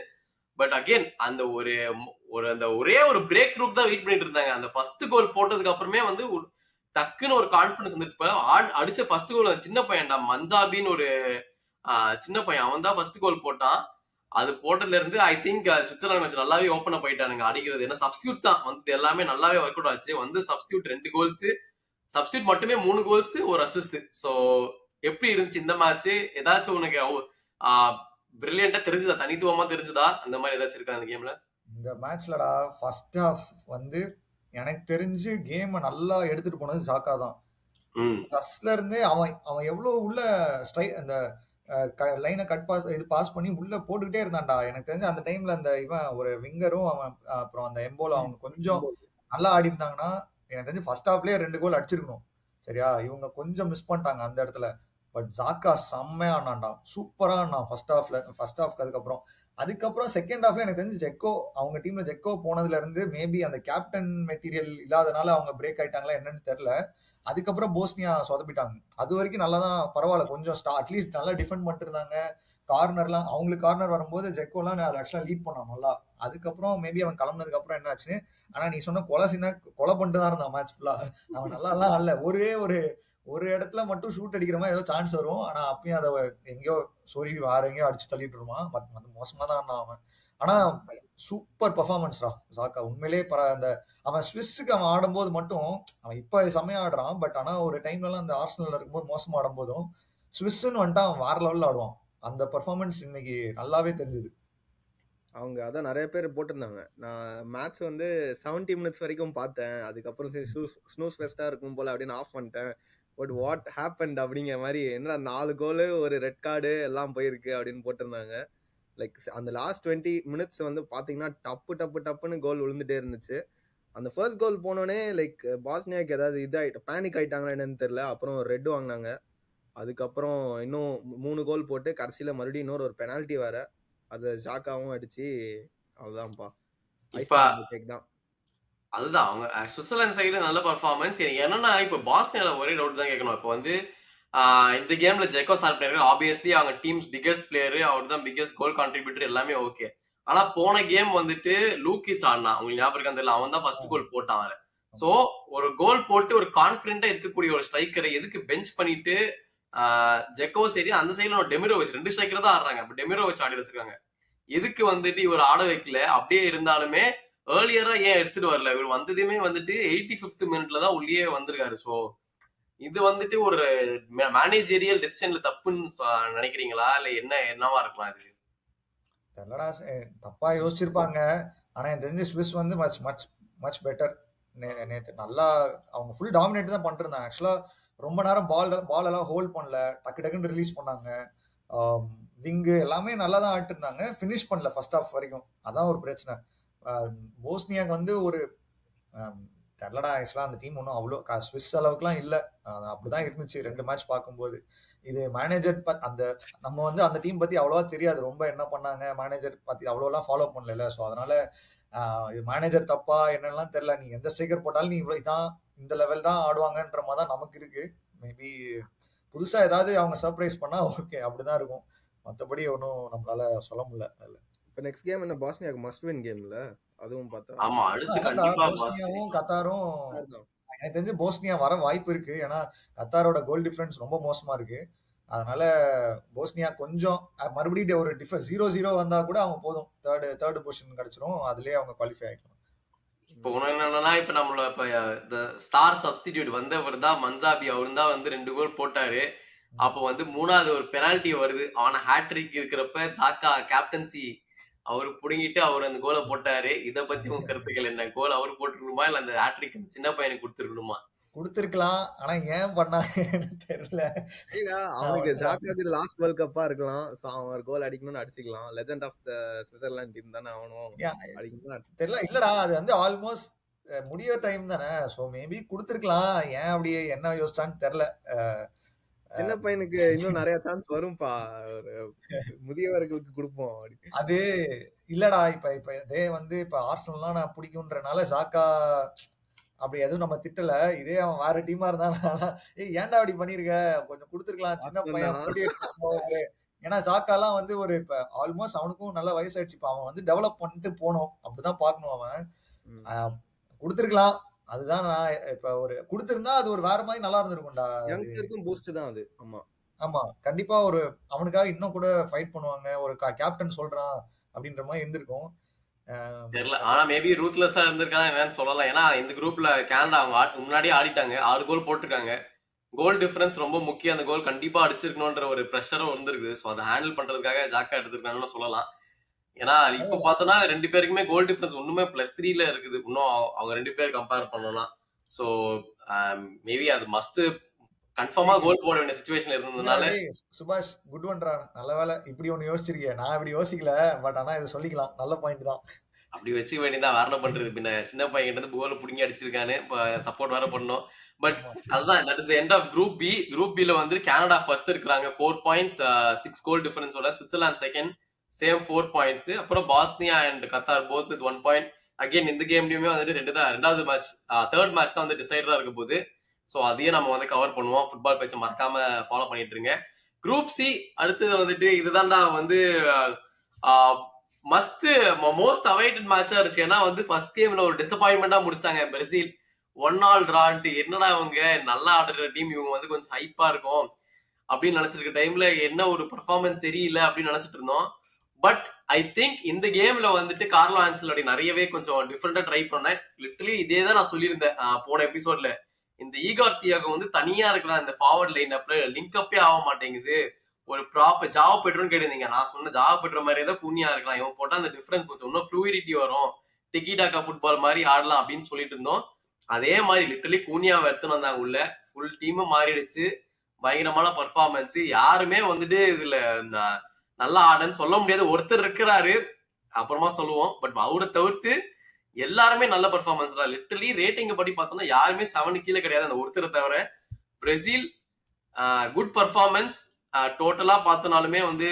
பட் அகைன் அந்த ஒரே ஒரு பிரேக் த்ரூ தான் வெயிட் பண்ணிட்டு இருந்தாங்க. அந்த ஃபர்ஸ்ட் கோல் போட்டதுக்கு அப்புறமே வந்து டக்குன்னு ஒரு கான்பிடன்ஸ் வந்துச்சு. அடிச்ச ஃபர்ஸ்ட் கோல் சின்ன பையன்டா மஞ்சாபின்னு ஒரு சின்ன பையன், அவன் தான் ஃபர்ஸ்ட் கோல் போட்டான். அது போட்டதுல இருந்து ஐ திங்க் சுவிட்சர்லாந்து மேட்ச் நல்லாவே ஓப்பன் அப் ஆயிட்டானுங்க அடிக்கிறது. ஏன்னா சப்ஸ்டியூட் தான் வந்து எல்லாமே நல்லாவே ஒர்க் அவுட் ஆச்சு. வந்து சப்ஸ்டியூட் 2 கோல்ஸ், சப்ஸ்டியூட் மட்டுமே 3 கோல்ஸ் ஒரு அசிஸ்ட். ஸோ எப்படி இருந்துச்சு இந்த மேட்ச்? ஏதாச்சும் உனக்கு பிரில்லியண்டா தெரிஞ்சுதா, தனித்துவமா தெரிஞ்சுதா அந்த மாதிரி ஏதாச்சும் இருக்கா அந்த கேம்ல? இந்த மேட்ச்லடா ஃபர்ஸ்ட் ஹாஃப் வந்து எனக்கு தெரிஞ்சு கேம் நல்லா எடுத்துட்டு போனது ஜாக்கா தான். ஃபர்ஸ்ட்ல இருந்தே அவன் அவன் எவ்வளவு உள்ள அந்த லைனை பாஸ் பண்ணி உள்ள போட்டுக்கிட்டே இருந்தான்டா. எனக்கு தெரிஞ்சு அந்த டைம்ல அந்த இவன் ஒரு விங்கரும் அவன் அப்புறம் அந்த எம்போல அவங்க கொஞ்சம் நல்லா ஆடி இருந்தாங்கன்னா எனக்கு தெரிஞ்சு ஃபர்ஸ்ட் ஹாஃப்லயே 2 கோல் அடிச்சிருக்கணும். சரியா, இவங்க கொஞ்சம் மிஸ் பண்ணிட்டாங்க அந்த இடத்துல. பட் ஜாக்கா செம்மையா ஆனான்டா, சூப்பரா ஆனான் ஃபர்ஸ்ட் ஹாஃப்க்கு. அதுக்கப்புறம் செகண்ட் ஹாஃப்ல எனக்கு தெரிஞ்சு ஜெக்கோ, அவங்க டீம்ல ஜெக்கோ போனதுல இருந்து மேபி அந்த கேப்டன் மெட்டீரியல் இல்லாதனால அவங்க பிரேக் ஆயிட்டாங்களா என்னன்னு தெரியல. அதுக்கப்புறம் போஸ்னியா சொதப்பிட்டாங்க. அது வரைக்கும் நல்லா தான், பரவாயில்ல, கொஞ்சம் அட்லீஸ்ட் நல்லா டிஃபெண்ட் பண்ணிட்டு இருந்தாங்க. கார்னர்லாம் அவங்களுக்கு கார்னர் வரும்போது ஜெக்கோலாம் ஆக்சுவலா லீட் பண்ணான் நல்லா. அதுக்கப்புறம் மேபி அவன் கிளம்புனதுக்கு அப்புறம் என்ன ஆச்சு, ஆனா நீ சொன்ன கொலை பண்ணிட்டு தான் இருந்தான் மேட்ச் ஃபுல்லா. அவன் நல்லா எல்லாம் அல்ல, ஒரு இடத்துல மட்டும் ஷூட் அடிக்கிற மாதிரி ஏதோ சான்ஸ் வரும். ஆனா அப்பயும் அதை எங்கேயோ வேற எங்கேயோ அடிச்சு தள்ளிட்டு இருப்பான். பட் மோசமா தான் ஆனான் அவன். ஆனா சூப்பர் பர்ஃபார்மன்ஸ்டா ஜாக்கா உண்மையிலே. அந்த அவன் ஸ்விஸ்ஸுக்கு அவன் ஆடும்போது மட்டும் அவன் இப்ப செம்மையா ஆடுறான். பட் ஆனா ஒரு டைம்ல எல்லாம் அந்த ஆர்சனல்ல இருக்கும்போது மோசமா ஆடும்போதும் ஸ்விஸ்ன்னு வந்துட்டு அவன் வேற லெவல்ல ஆடுவான். அந்த பர்ஃபார்மன்ஸ் இன்னைக்கு நல்லாவே தெரிஞ்சுது. அவங்க அதான் நிறைய பேர் போட்டிருந்தாங்க. நான் மேட்ச் வந்து 70 மினிட்ஸ் வரைக்கும் பார்த்தேன். அதுக்கப்புறம் சரி ஸ்னூஸ் ஃபெஸ்டா இருக்கும் போல அப்படின்னு ஆஃப் பண்ணிட்டேன். பட் வாட் ஹேப்பன்ட் அப்படிங்கிற மாதிரி, என்ன 4 கோலு ஒரு ரெட் கார்டு எல்லாம் போயிருக்கு அப்படின்னு போட்டிருந்தாங்க. லைக் அந்த லாஸ்ட் 20 மினிட்ஸ் வந்து பாத்தீங்கன்னா டப்புன்னு கோல் விழுந்துட்டே இருந்துச்சு. அந்த ஃபர்ஸ்ட் கோல் போனோடனே லைக் பாஸ்னியாக்கு ஏதாவது இதாயிட்டு பேனிக் ஆயிட்டாங்களா என்னன்னு தெரியல. அப்புறம் ரெட் வாங்கினாங்க. அதுக்கப்புறம் இன்னும் 3 கோல் போட்டு கடைசியில மறுபடியும் இன்னொரு ஒரு பெனால்ட்டி வேற, அது ஜாக்காவும் அடிச்சு அவ்வளவுதான்ப்பா. தான் அதுதான் அவங்க சுவிட்சர்லாந்து சைடு நல்ல பர்ஃபார்மன்ஸ். என்னன்னா இப்ப பாஸ்னியால ஒரே டவுட் தான் கேட்கணும். இப்போ வந்து இந்த கேம்ல ஜெக்கோ ஸ்டார்ட் பண்ணிருக்காரு. ஆப்வியஸ்லி அவங்க டீம்ஸ் பிகெஸ்ட் பிளேயர், அவர் தான் பிகெஸ்ட் கோல் கான்ட்ரிபியூட்டர், எல்லாமே ஓகே. ஆனா போன கேம் வந்துட்டு லூக்கிஸ் ஆடினா, உங்களுக்கு ஞாபகம் இருக்கான்னு தெரியல, அவன் தான் ஃபர்ஸ்ட் கோல் போட்டான் அவன். சோ ஒரு கோல் போட்டு ஒரு கான்பிடென்டா இருக்கக்கூடிய ஒரு ஸ்ட்ரைக்கரை எதுக்கு பெஞ்ச் பண்ணிட்டு ஜெக்கோ சரி அந்த சைடுல டெமிரோவிச் 2 ஸ்ட்ரைக்கர் தான் ஆடுறாங்க. அப்ப டெமிரோவிச் ஆடி வச்சிருக்காங்க. எதுக்கு வந்துட்டு இவர் ஆட வைக்கல? அப்படியே இருந்தாலுமே ஏர்லியரா ஏன் எடுத்துட்டு வரல? இவர் வந்ததுமே வந்துட்டு 85th மினிட்ல தான் உள்ளே வந்திருக்காரு. சோ இது வந்துட்டு ஒரு மேனேஜரியல் டிசிஷன்ல தப்புன்னு நினைக்கிறீங்களா, இல்ல என்னவா இருக்கலாம் இது? தெரியலடா, தப்பா யோசிச்சிருப்பாங்க. ஆனா எனக்கு தெரிஞ்சு ஸ்விஸ் வந்து மச் பெட்டர். நேத்து நல்லா அவங்க ஃபுல் டாமினேட் தான் பண்ணிட்டு இருந்தாங்க. ஆக்சுவலா ரொம்ப நேரம் பால் எல்லாம் ஹோல்ட் பண்ணல, டக்குன்னு ரிலீஸ் பண்ணாங்க. விங்கு எல்லாமே நல்லா தான் ஆட்டு இருந்தாங்க, ஃபினிஷ் பண்ணல ஃபர்ஸ்ட் ஹாஃப் வரைக்கும். அதான் ஒரு பிரச்சனை. போஸ்னியாக்கு வந்து ஒரு தெரியலடா, ஆக்சுவலா அந்த டீம் ஒன்றும் அவ்வளோ ஸ்விஸ் அளவுக்குலாம் இல்லை. அப்படிதான் இருந்துச்சு 2 மேட்ச் பார்க்கும்போது. இது மேனேஜர் அந்த நம்ம வந்து அந்த டீம் பத்தி அவ்வளவா தெரியாது, ரொம்ப என்ன பண்ணாங்க மேனேஜர் பத்தி அவ்வளோலாம் ஃபாலோ பண்ணல. ஸோ அதனால இது மேனேஜர் தப்பா என்னெல்லாம் தெரியல. நீ எந்த ஸ்ட்ரைக்கர் போட்டாலும் நீ இவ்வளோ தான் இந்த லெவல் தான் ஆடுவாங்கன்ற மாதிரி தான் நமக்கு இருக்கு. மேபி புதுசா ஏதாவது அவங்க சர்ப்ரைஸ் பண்ணா ஓகே, அப்படிதான் இருக்கும். மற்றபடி ஒன்றும் நம்மளால சொல்ல முடியல. அதில் இப்போ நெக்ஸ்ட் கேம் என்ன பாஸ்னியாக்கு மஸ்ட் வின் கேம்ல, அதுவும் பார்த்தா. ஆமா, அடுத்து கண்டிப்பா போஸ்னியாவும் கத்தாரும் எனக்கு தெரிஞ்சு போஸ்னியா வர வாய்ப்பு இருக்கு. ஏன்னா கத்தாரோட கோல் டிஃபரன்ஸ் ரொம்ப மோசமா இருக்கு. அதனால போஸ்னியா கொஞ்சம் மறுபடியும் ஒரு 0-0 வந்தா கூட அவங்க போதும், தேர்ட் பொசிஷன் கிடைச்சிரும், அதுலயே அவங்க குவாலிஃபை ஆயிக்கலாம். இப்போ ஒண்ணு என்னன்னா இப்ப நம்மள இப்ப இந்த ஸ்டார் சப்ஸ்டிடியூட் வந்தவர் தான் மன்சாபி. அவரு தான் வந்து 2 கோல் போட்டாரு. அப்போ வந்து 3வது ஒரு பெனால்டி வருது. ஆனா ஹேட்ரிக் இருக்கிறப்ப சாக்கா கேப்டன்சி அவரு புடுங்கிட்டு அவர் அந்த கோலை போட்டாரு. இத பத்தி உங்க கருத்துக்கள் என்ன? கோல் அவர் போட்டுருக்கணுமா இல்ல அந்த ஹேட்ரிக் சின்ன பையனுக்கு கொடுத்துருக்கணுமா? கொடுத்திருக்கலாம், ஆனா ஏன் பண்ணாங்கன்னு தெரியல. அவனுக்கு ஜாக்காக்கு இது லாஸ்ட் வேர்ல்ட் கப்பா இருக்கலாம். சோ அவன் ஒரு கோல் அடிக்கணும்னு அடிச்சுக்கலாம். Legend of the Switzerland team தானே அவனும். அடிக்கணும் தெரியல. இல்லடா, அது வந்து ஆல்மோஸ்ட் முடிய டைம் தானே. சோ மேபி கொடுத்திருக்கலாம். ஏன் அப்படி என்ன யோசிச்சான்னு தெரியல. சின்ன பையனுக்கு இன்னும் நிறைய சான்ஸ் வரும்பா. ஒரு முதியவர்களுக்கு கொடுப்போம். அது இல்லடா, இப்ப இதே வந்து இப்ப ஆர்சனல்லாம் நான் பிடிக்கும்ன்றனால சாக்கா அப்படி எதுவும் நம்ம திட்டல. இதே அவன் வேற டீமா இருந்தாலும் ஏன்டா அப்படி பண்ணிருக்க, கொஞ்சம் கொடுத்துருக்கலாம் சின்ன பையன். ஏன்னா சாக்காலாம் வந்து ஒரு இப்ப ஆல்மோஸ்ட் அவனுக்கும் நல்ல வயசாயிடுச்சு. இப்ப அவன் வந்து டெவலப் பண்ணிட்டு போனோம், அப்படிதான் பாக்கணும். அவன் கொடுத்துருக்கலாம். அதுதான் நான் இப்ப ஒரு கொடுத்திருந்தா அது ஒரு வேற மாதிரி நல்லா இருந்திருக்கும்டா. யங்ஸ்டருக்கும் பூஸ்ட் தான் அது. ஆமா ஆமா, கண்டிப்பா ஒரு அவனுக்காக இன்னும் கூட ஃபைட் பண்ணுவாங்க. ஒரு கேப்டன் சொல்றான் அப்படின்ற மாதிரி இருந்திருக்கும். தெரியல. ஆனா மேபி ரூத்லெஸ்ஸா இருந்திருக்காங்க என்னன்னு சொல்லலாம். ஏன்னா இந்த குரூப்ல கனடா அவங்க முன்னாடியே ஆடிட்டாங்க, 6 கோல் போட்டிருக்காங்க. கோல் டிஃபரன்ஸ் ரொம்ப முக்கியம். அந்த கோல் கண்டிப்பா அடிச்சிருக்கணும்ன்ற ஒரு ப்ரெஷரும் இருந்திருக்கு. ஸோ அதை ஹேண்டில் பண்றதுக்காக ஜாக்கா எடுத்திருக்காங்கன்னு சொல்லலாம். ஏன்னா இப்ப பார்த்தோன்னா 2 பேருக்குமே கோல் டிஃபரன்ஸ் ஒண்ணுமே +3ல இருக்குது. இன்னும் அவங்க 2 பேர் கம்பேர் பண்ணோம்னா. ஸோ மேபி அது மஸ்ட் கன்ஃபார்மா கோல் போட வேண்டிய சிச்சுவேஷன் இருந்ததுனால. சுபாஷ் குட் ஒன்றா, நல்ல வேலை இப்படி ஒண்ணு யோசிச்சிருக்கேன். நான் இப்படி யோசிக்கல, பட் ஆனா இதை சொல்லிக்கலாம், நல்ல பாயிண்ட் தான். அப்படி வச்சுக்க வேண்டியதான், வேற என்ன பண்றது. பின்ன சின்ன பையன் கிட்ட இருந்து கோல் பிடிங்கி அடிச்சிருக்கானு சப்போர்ட் வேற பண்ணோம். பட் அதுதான் that is the end of group B. Group பில வந்து கனடா ஃபர்ஸ்ட் இருக்காங்க 4 பாயிண்ட்ஸ், 6 கோல் டிஃபரன்ஸோட. Switzerland second, same 4 points. அப்புறம் Bosnia and Qatar both with 1 point. Again இந்த கேம்லயுமே வந்துட்டு ரெண்டாவது மேட்ச், தேர்ட் மேட்ச் தான் வந்து டிசைடரா இருக்க போகுது. ஸோ அதையும் நம்ம வந்து கவர் பண்ணுவோம். ஃபுட்பால் பேச்சை மறக்காம ஃபாலோ பண்ணிட்டு இருங்க. குரூப் சி அடுத்தது வந்துட்டு இதுதான்டா வந்து மோஸ்ட் அவைட்டட் மேட்சா இருந்துச்சு. ஏன்னா வந்து ஃபர்ஸ்ட் கேம்ல ஒரு டிசப்பாயின்மெண்டா முடிச்சாங்க பிரேசில். 1-1 டிரான்ட்டு. என்னடா இவங்க நல்லா ஆடுற டீம், இவங்க வந்து கொஞ்சம் ஹைப்பா இருக்கும் அப்படின்னு நினைச்சிருக்க டைம்ல என்ன ஒரு பெர்ஃபார்மன்ஸ் சரியில்லை அப்படின்னு நினைச்சிட்டு இருந்தோம். பட் ஐ திங்க் இந்த கேம்ல வந்துட்டு கார்லோ ஆன்சலோடி நிறையவே கொஞ்சம் டிஃப்ரெண்டா ட்ரை பண்ணேன். லிட்டரலி இதே தான் நான் சொல்லியிருந்தேன் போன எபிசோட்ல. இந்த ஈகார் தியாகோ வந்து தனியா இருக்கிற அந்த ஃபார்வர்ட் லைன் அப்ல லிங்க் அப்பே ஆக மாட்டேங்குது. ஒரு ப்ராப்பர் ஜாவா பெட்ரோன்னு கேட்டிருந்தீங்க. நான் சொன்ன ஜாவா பெட்ரோ மாதிரியே தான் கூனியா இருக்கலாம். இவன் போட்டா அந்த டிஃபரன்ஸ் கொஞ்சம் இன்னும் ஃப்ளூயிடிட்டி வரும், டிக்கி டாக்கா ஃபுட்பால் மாதிரி ஆடலாம் அப்படின்னு சொல்லிட்டு இருந்தோம். அதே மாதிரி லிட்டரலி கூனியாவை எடுத்துன்னு வந்தாங்க உள்ள. ஃபுல் டீமும் மாறிடுச்சு. பயங்கரமான பர்ஃபார்மன்ஸ். யாருமே வந்துட்டு இதுல நல்லா ஆடுன்னு சொல்ல முடியாது. ஒருத்தர் இருக்கிறாரு, அப்புறமா சொல்லுவோம். பட் அவரை தவிர்த்து எல்லாருமே நல்ல பர்ஃபார்மன்ஸ் தான். லிட்டரலி ரேட்டிங்க படி பார்த்தோம்னா யாருமே 7 கீழே கிடையாது, அந்த ஒருத்தரை தவிர. Brazil good performance. டோட்டலா பார்த்தனாலுமே வந்து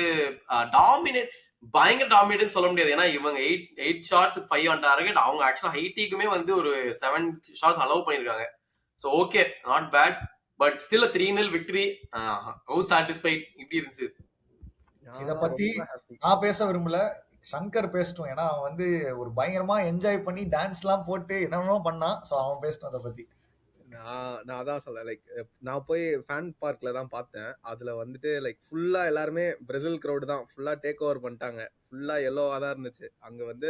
டாமினேட், பயங்கர டாமினேட் சொல்ல முடியாது. ஏன்னா இவங்க 8 ஷாட்ஸ் 5 ஆன் டார்கெட். அவங்க ஆக்சுவலா ஹைட்டிக்குமே வந்து ஒரு 7 ஷாட்ஸ் அலோவ் பண்ணிருக்காங்க. So okay, not bad. But still 3-0 victory. How satisfied இப்படி இருந்துச்சு. இத பத்தி நான் பேச விரும்பல, சங்கர் பேசட்டும். ஏன்னா அவன் வந்து ஒரு பயங்கரமா என்ஜாய் பண்ணி டான்ஸ் எல்லாம் போட்டு என்னென்னமோ பண்ணான். ஸோ அவன் பேசட்டும் அதை பத்தி. நான் அதான் சொல்ல, லைக் நான் போய் ஃபேன் பார்க்ல தான் பார்த்தேன். அதுல வந்துட்டு லைக் ஃபுல்லா எல்லாருமே பிரேசில் கிரௌட் தான் ஃபுல்லா டேக் ஓவர் பண்ணிட்டாங்க. ஃபுல்லா எல்லோவா தான் இருந்துச்சு. அங்க வந்து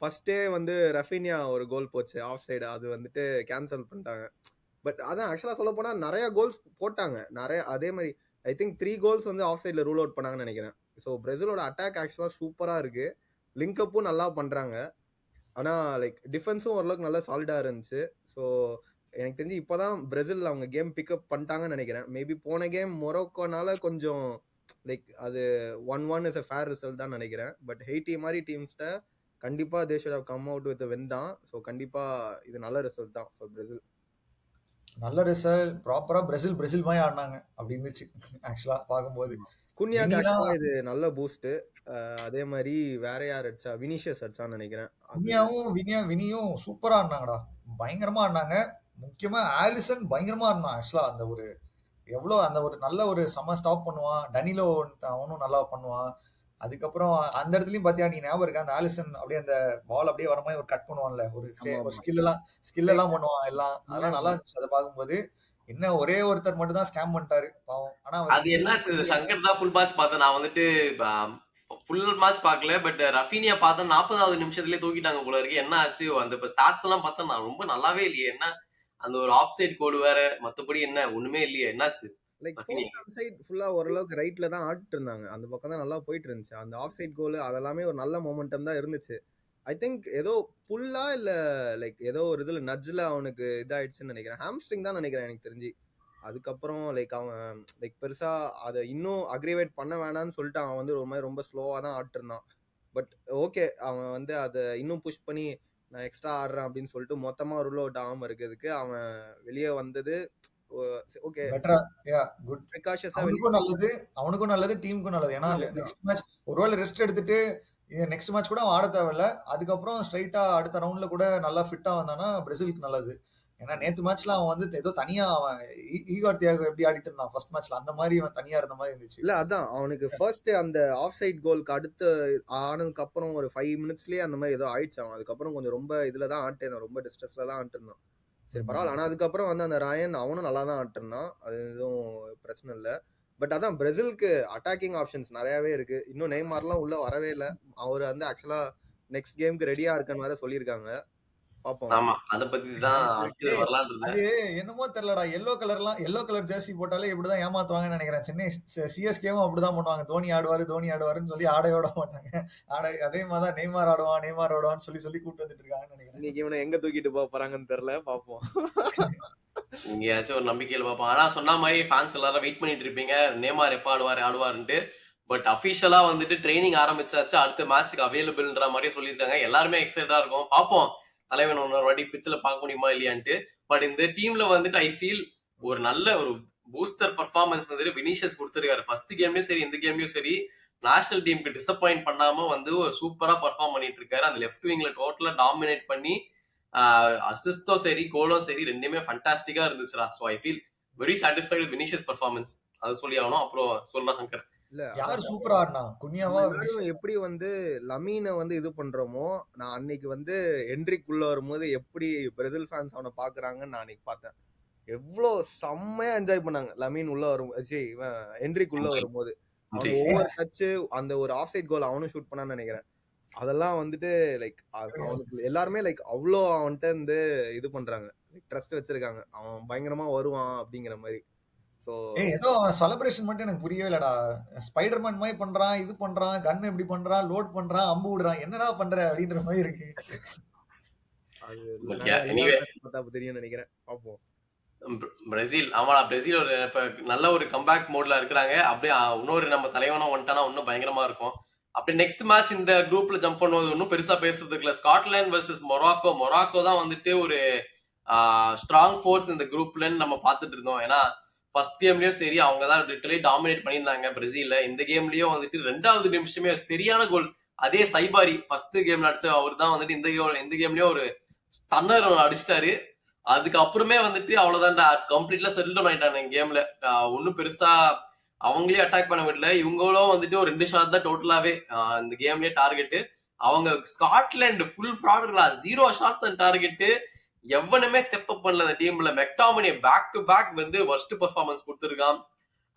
ஃபர்ஸ்டே வந்து ரஃபினியா ஒரு கோல் போச்சு ஆஃப் சைடு, அது வந்துட்டு கேன்சல் பண்ணிட்டாங்க. பட் அதான் ஆக்சுவலா சொல்ல போனா நிறைய கோல்ஸ் போட்டாங்க. நிறைய அதே மாதிரி ஐ திங்க் 3 கோல்ஸ் வந்து ஆஃப் சைட்ல ரூல் அவுட் பண்ணாங்கன்னு நினைக்கிறேன். ஸோ பிரேசிலோட அட்டாக் ஆக்சுவலா சூப்பரா இருக்கு. லிங்க் அப்பும் நல்லா பண்றாங்க. ஆனா லைக் டிஃபென்ஸும் ஓரளவுக்கு நல்லா சாலிடா இருந்துச்சு. ஸோ எனக்கு தெரிஞ்சு இப்போதான் பிரேசில் அவங்க கேம் பிக்கப் பண்ணிட்டாங்கன்னு நினைக்கிறேன். மேபி போன கேம் மொரோக்கோனால கொஞ்சம் லைக் அது 1-1 இஸ் a ஃபேர் ரிசல்ட் தான் நினைக்கிறேன். பட் ஹெய்ட்டி மாதிரி டீம்ஸ்ட கண்டிப்பா they should have come out with win தான். ஸோ கண்டிப்பா இது நல்ல ரிசல்ட் தான் ஃபார் பிரேசில். நல்ல ரிசல்ட். ப்ராப்பரா பிரேசில் மாதிரி ஆடினாங்க அப்படி இருந்துச்சு ஆக்சுவலா பார்க்கும்போது. குன்யாக்கு ஆக்சுவலா இது நல்ல பூஸ்ட். அதே மாதிரி வேற யார் அடிச்சா, வினிஷியஸ் அடிச்சான்னு நினைக்கிறேன். வினியும் சூப்பரா ஆடினாங்கடா, பயங்கரமா ஆடினாங்க. முக்கியமா ஆலிசன் பயங்கரமா இருந்தான் ஆக்சுவலா. அந்த ஒரு எவ்வளோ அந்த ஒரு நல்ல ஒரு செம்ம ஸ்டாப் பண்ணுவான். டனிலோ அவனும் நல்லா பண்ணுவான். அதுக்கப்புறம் அந்த இடத்துலயும் பாத்தியா, நீ ஞாபகம் இருக்கா, அந்த ஆலிசன் அப்படியே அந்த பால் அப்படியே வர மாதிரி ஒரு கட் பண்ணுவான்ல, ஒரு ஸ்கில் எல்லாம் பண்ணுவான் எல்லாம். அதெல்லாம் நல்லா இருந்துச்சு அதை பார்க்கும்போது. என்ன ஒரே ஒருத்தர் மட்டும் தான் ஸ்கேம் பண்ணிட்டாரு பாவம். ஆனா அவர் அது என்னாச்சு சங்கர் தான் ஃபுல் மேட்ச் பார்த்தேன் நான் வந்துட்டு ஃபுல் மேட்ச் பார்க்கல பட் ரஃபீனியா பார்த்தா 40வது நிமிஷத்துலயே தூக்கிட்டாங்க போல இருக்கு. என்ன ஆச்சு அந்த ஸ்டாட்ஸ் எல்லாம் பார்த்தா நான் ரொம்ப நல்லாவே இல்லையே. என்ன அந்த ஒரு ஆஃப் சைட் கோடு வேற, மத்தபடி என்ன ஒண்ணுமே இல்லையே. என்னாச்சு லைக் ரஃபீனியா? ஃபர்ஸ்ட் சைட் ஃபுல்லா ஓரளவுக்கு ரைட்ல தான் ஆடிட்டு இருந்தாங்க. அந்த பக்கம் தான் நல்லா போயிட்டு இருந்துச்சு. அந்த ஆஃப் சைட் கோல் அதெல்லாமே ஒரு நல்ல மொமெண்டம் தான் இருந்துச்சு. ஐ திங்க் ஏதோ புல்லா இல்ல லைக் ஏதோ ஒரு இதுல நட்ஜ்ல அவனுக்கு இதாயிடுச்சுன்னு நினைக்கிறேன். ஹாம்ஸ்ட்ரிங் தான் நினைக்கிறேன் எனக்கு தெரிஞ்சு. அதுக்கப்புறம் லைக் அவன் லைக் பெருசா அதை இன்னும் அக்ரிவேட் பண்ண வேணாம்னு சொல்லிட்டு அவன் வந்து ஒரு மாதிரி ரொம்ப ஸ்லோவா தான் ஆடிட்டு இருந்தான். பட் ஓகே, அவன் வந்து அதை இன்னும் புஷ் பண்ணி நான் எக்ஸ்ட்ரா ஆடுறேன் அப்படின்னு சொல்லிட்டு மொத்தமா ரூல் அவுட் ஆகாம இருக்கிறதுக்கு அவன் வெளியே வந்தது ஓகே. பெட்டரா குட். ப்ரிகாஷஸா அவனுக்கும் நல்லது டீமுக்கும் நல்லது. ஏன்னா நெக்ஸ்ட் மேட்ச் ஒருவேளை ரெஸ்ட் எடுத்துட்டு நெக்ஸ்ட் மேட்ச் கூட அவன் ஆட தேவையில்ல. அதுக்கப்புறம் ஸ்ட்ரைட்டா அடுத்த ரவுண்ட்ல கூட நல்லா ஃபிட்டா வந்தானா பிரேசிலுக்கு நல்லது. ஏன்னா நேத்து மேட்ச்ல அவன் வந்து ஏதோ தனியா அவன் ஈகார் தியாகோ எப்படி ஆடிட்டு இருந்தான் ஃபர்ஸ்ட் மேட்ச்ல, அந்த மாதிரி அவன் தனியா இருந்த மாதிரி இருந்துச்சு. இல்ல அதான் அவனுக்கு ஃபர்ஸ்ட் அந்த ஆஃப் சைட் கோலுக்கு அடுத்து ஆனதுக்கு அப்புறம் ஒரு 5 மினிட்ஸ்லயே அந்த மாதிரி ஏதோ ஆயிடுச்சு. அவன் அதுக்கப்புறம் கொஞ்சம் ரொம்ப இதுல தான் ஆட்டு இருந்தான், ரொம்ப டிஸ்ட்ரெஸ்ல தான் ஆட்டு இருந்தான். சரி பரவாயில்ல. ஆனா அதுக்கப்புறம் வந்து அந்த ராயன் அவனும் நல்லா தான் ஆட்டு இருந்தான், அது எதுவும் பிரச்சனை இல்லை. பட் அதான் பிரேசிலுக்கு அட்டாக்கிங் ஆப்ஷன்ஸ் நிறையவே இருக்கு. இன்னும் நெய்மார்லாம் உள்ள வரவே இல்லை. அவர் வந்து ஆக்சுவலா நெக்ஸ்ட் கேமுக்கு ரெடியா இருக்கான்னு வேற சொல்லியிருக்காங்க. பாப்போம். ஆமா, அத பத்தி தான் அடுத்து வரலாம்னு இருந்தேன். அது என்னமோ தெரியலடா, எல்லோ கலர் ஜெர்சி போட்டாலே இப்படிதான் ஏமாத்துவாங்கன்னு நினைக்கிறேன். சென்னை சிஎஸ்கேவும் அப்படிதான் பண்ணுவாங்க. தோனி ஆடுவாருன்னு சொல்லி ஆடவே விட மாட்டாங்க. அதே மாதிரிதான் நெய்மார் ஆடுவான்னு சொல்லி கூட்டு வந்துட்டு இருக்காங்கன்னு நினைக்கிறேன். இன்னைக்கு இவனை எங்க தூக்கிட்டு போறாங்கன்னு தெரியல, பாப்போம். எங்கேயாச்சும் ஒரு நம்பிக்கையில பார்ப்போம். ஆனா சொன்ன மாதிரி ஃபேன்ஸ் எல்லாரும் வெயிட் பண்ணிட்டு இருப்பீங்க நேமார் எப்ப ஆடுவாருன்ட்டு. பட் அபிஷியலா வந்துட்டு ட்ரைனிங் ஆரம்பிச்சாச்சு, அடுத்த மேட்சுக்கு அவைலபிள்ன்ற மாதிரி சொல்லியிருக்காங்க. எல்லாருமே எக்ஸைட்டா இருக்கும். பார்ப்போம் தலைவன் இன்னொரு வாட்டி பிச்சில் பார்க்க முடியுமா இல்லையான்ட்டு. பட் இந்த டீம்ல வந்துட்டு ஐ ஃபீல் ஒரு நல்ல ஒரு பூஸ்டர் பர்ஃபார்மன்ஸ் வந்துட்டு வினிஷியஸ் கொடுத்துருக்காரு. ஃபர்ஸ்ட் கேம்லயும் சரி இந்த கேம்லயும் சரி நேஷனல் டீமுக்கு டிசப்பாயிண்ட் பண்ணாம வந்து ஒரு சூப்பரா பர்ஃபார்ம் பண்ணிட்டு இருக்காரு. அந்த லெஃப்ட் விங்ல டோட்டலா டாமினேட் பண்ணி அசிஸ்டும் சரி கோலும் சரி ரெண்டுமே ஃபண்டாஸ்டிக்கா இருந்துச்சுடா. So I feel very satisfied with Vinicius performance. அது சொல்லி ஆகணும். அப்புறம் சொல்றேன் சங்கர். இல்ல யார் சூப்பரா ஆடினா குன்யாவா எப்படி வந்து லமீனை வந்து இது பண்றோமோ, நான் அன்னைக்கு வந்து என்ட்ரிக் உள்ள வரும்போது எப்படி பிரேசில் ஃபேன்ஸ் அவனை பாக்குறாங்கன்னு நான் அன்னைக்கு பார்த்தேன். எவ்வளோ செம்மையா என்ஜாய் பண்ணாங்க லமீன் உள்ள வரும் என்ட்ரிக் உள்ள வரும்போது. அவன் ஒவ்வொரு டச்சு அந்த ஒரு ஆஃப் சைட் கோல் அவனும் ஷூட் பண்ணான்னு நினைக்கிறேன். அதெல்லாம் வந்துட்டு லைக் அவனுக்கு எல்லாருமே லைக் அவ்வளோ அவன்கிட்ட இருந்து இது பண்றாங்க, ட்ரஸ்ட் வச்சிருக்காங்க. அவன் பயங்கரமா வருவான் அப்படிங்கிற மாதிரி. ஏதோ செலிப்ரேஷன் மட்டும் எனக்கு புரியவே இல்லடா. ஸ்பைடர்மேன் மாதிரி பண்றான், இது பண்றான், கன் எப்படி பண்றான், லோட் பண்றான், அம்பு விடுறான், என்னடா பண்ற அப்படின்ற மாதிரி இருக்கு. அது தெரியும் நினைக்கிறேன். பாப்போம். பிரேசில் ஆமாடா, பிரேசில் ஒரு இப்ப நல்ல ஒரு கம்பேக் மோட்ல இருக்கிறாங்க. அப்படியே இன்னொரு நம்ம தலைவனும் வந்துட்டானா இன்னும் பயங்கரமா இருக்கும். அப்படி நெக்ஸ்ட் மேட்ச் இந்த குரூப்ல ஜம்ப் பண்ணுவது ஒன்றும் பெருசா பேசுறதுக்கு இல்லை. ஸ்காட்லாந்து வர்சஸ் மொராக்கோ தான் வந்துட்டு ஒரு ஸ்ட்ராங் ஃபோர்ஸ் இந்த குரூப்லன்னு நம்ம பார்த்துட்டு இருந்தோம். ஏன்னா ஃபர்ஸ்ட் கேம்லயும் சரி அவங்க தான் லிட்டரலி டாமினேட் பண்ணியிருந்தாங்க பிரேசில்ல. இந்த கேம்லயும் வந்துட்டு 2வது நிமிஷமே சரியான கோல். அதே சைபாரி ஃபர்ஸ்ட் கேம்ல அடிச்ச அவர் தான் வந்துட்டு இந்த கேம்லயும் ஒரு ஸ்டன்னர் அடிச்சிட்டாரு. அதுக்கப்புறமே வந்துட்டு அவ்வளவுதான்டா, கம்ப்ளீட்லா செட்டில் டவுன் ஆயிட்டாங்க கேம்ல. ஒன்னும் பெருசா அவங்களே அட்டாக் பண்ண விடல. இவங்களும் வந்துட்டு ஒரு 2 ஷாட் தான் டோட்டலாவே இந்த கேம்லயே டார்கெட். அவங்க ஸ்காட்லாந்து ஃபுல் ஃப்ராடுங்களா, 0 ஷாட்ஸ் அண்ட் டார்கெட். எவனுமே ஸ்டெப் அப் பண்ணல அந்த டீம்ல. மெக்டாமினி பேக் டு பேக் வந்து வர்ஸ்ட் பெர்ஃபார்மன்ஸ் கொடுத்துருக்கான்.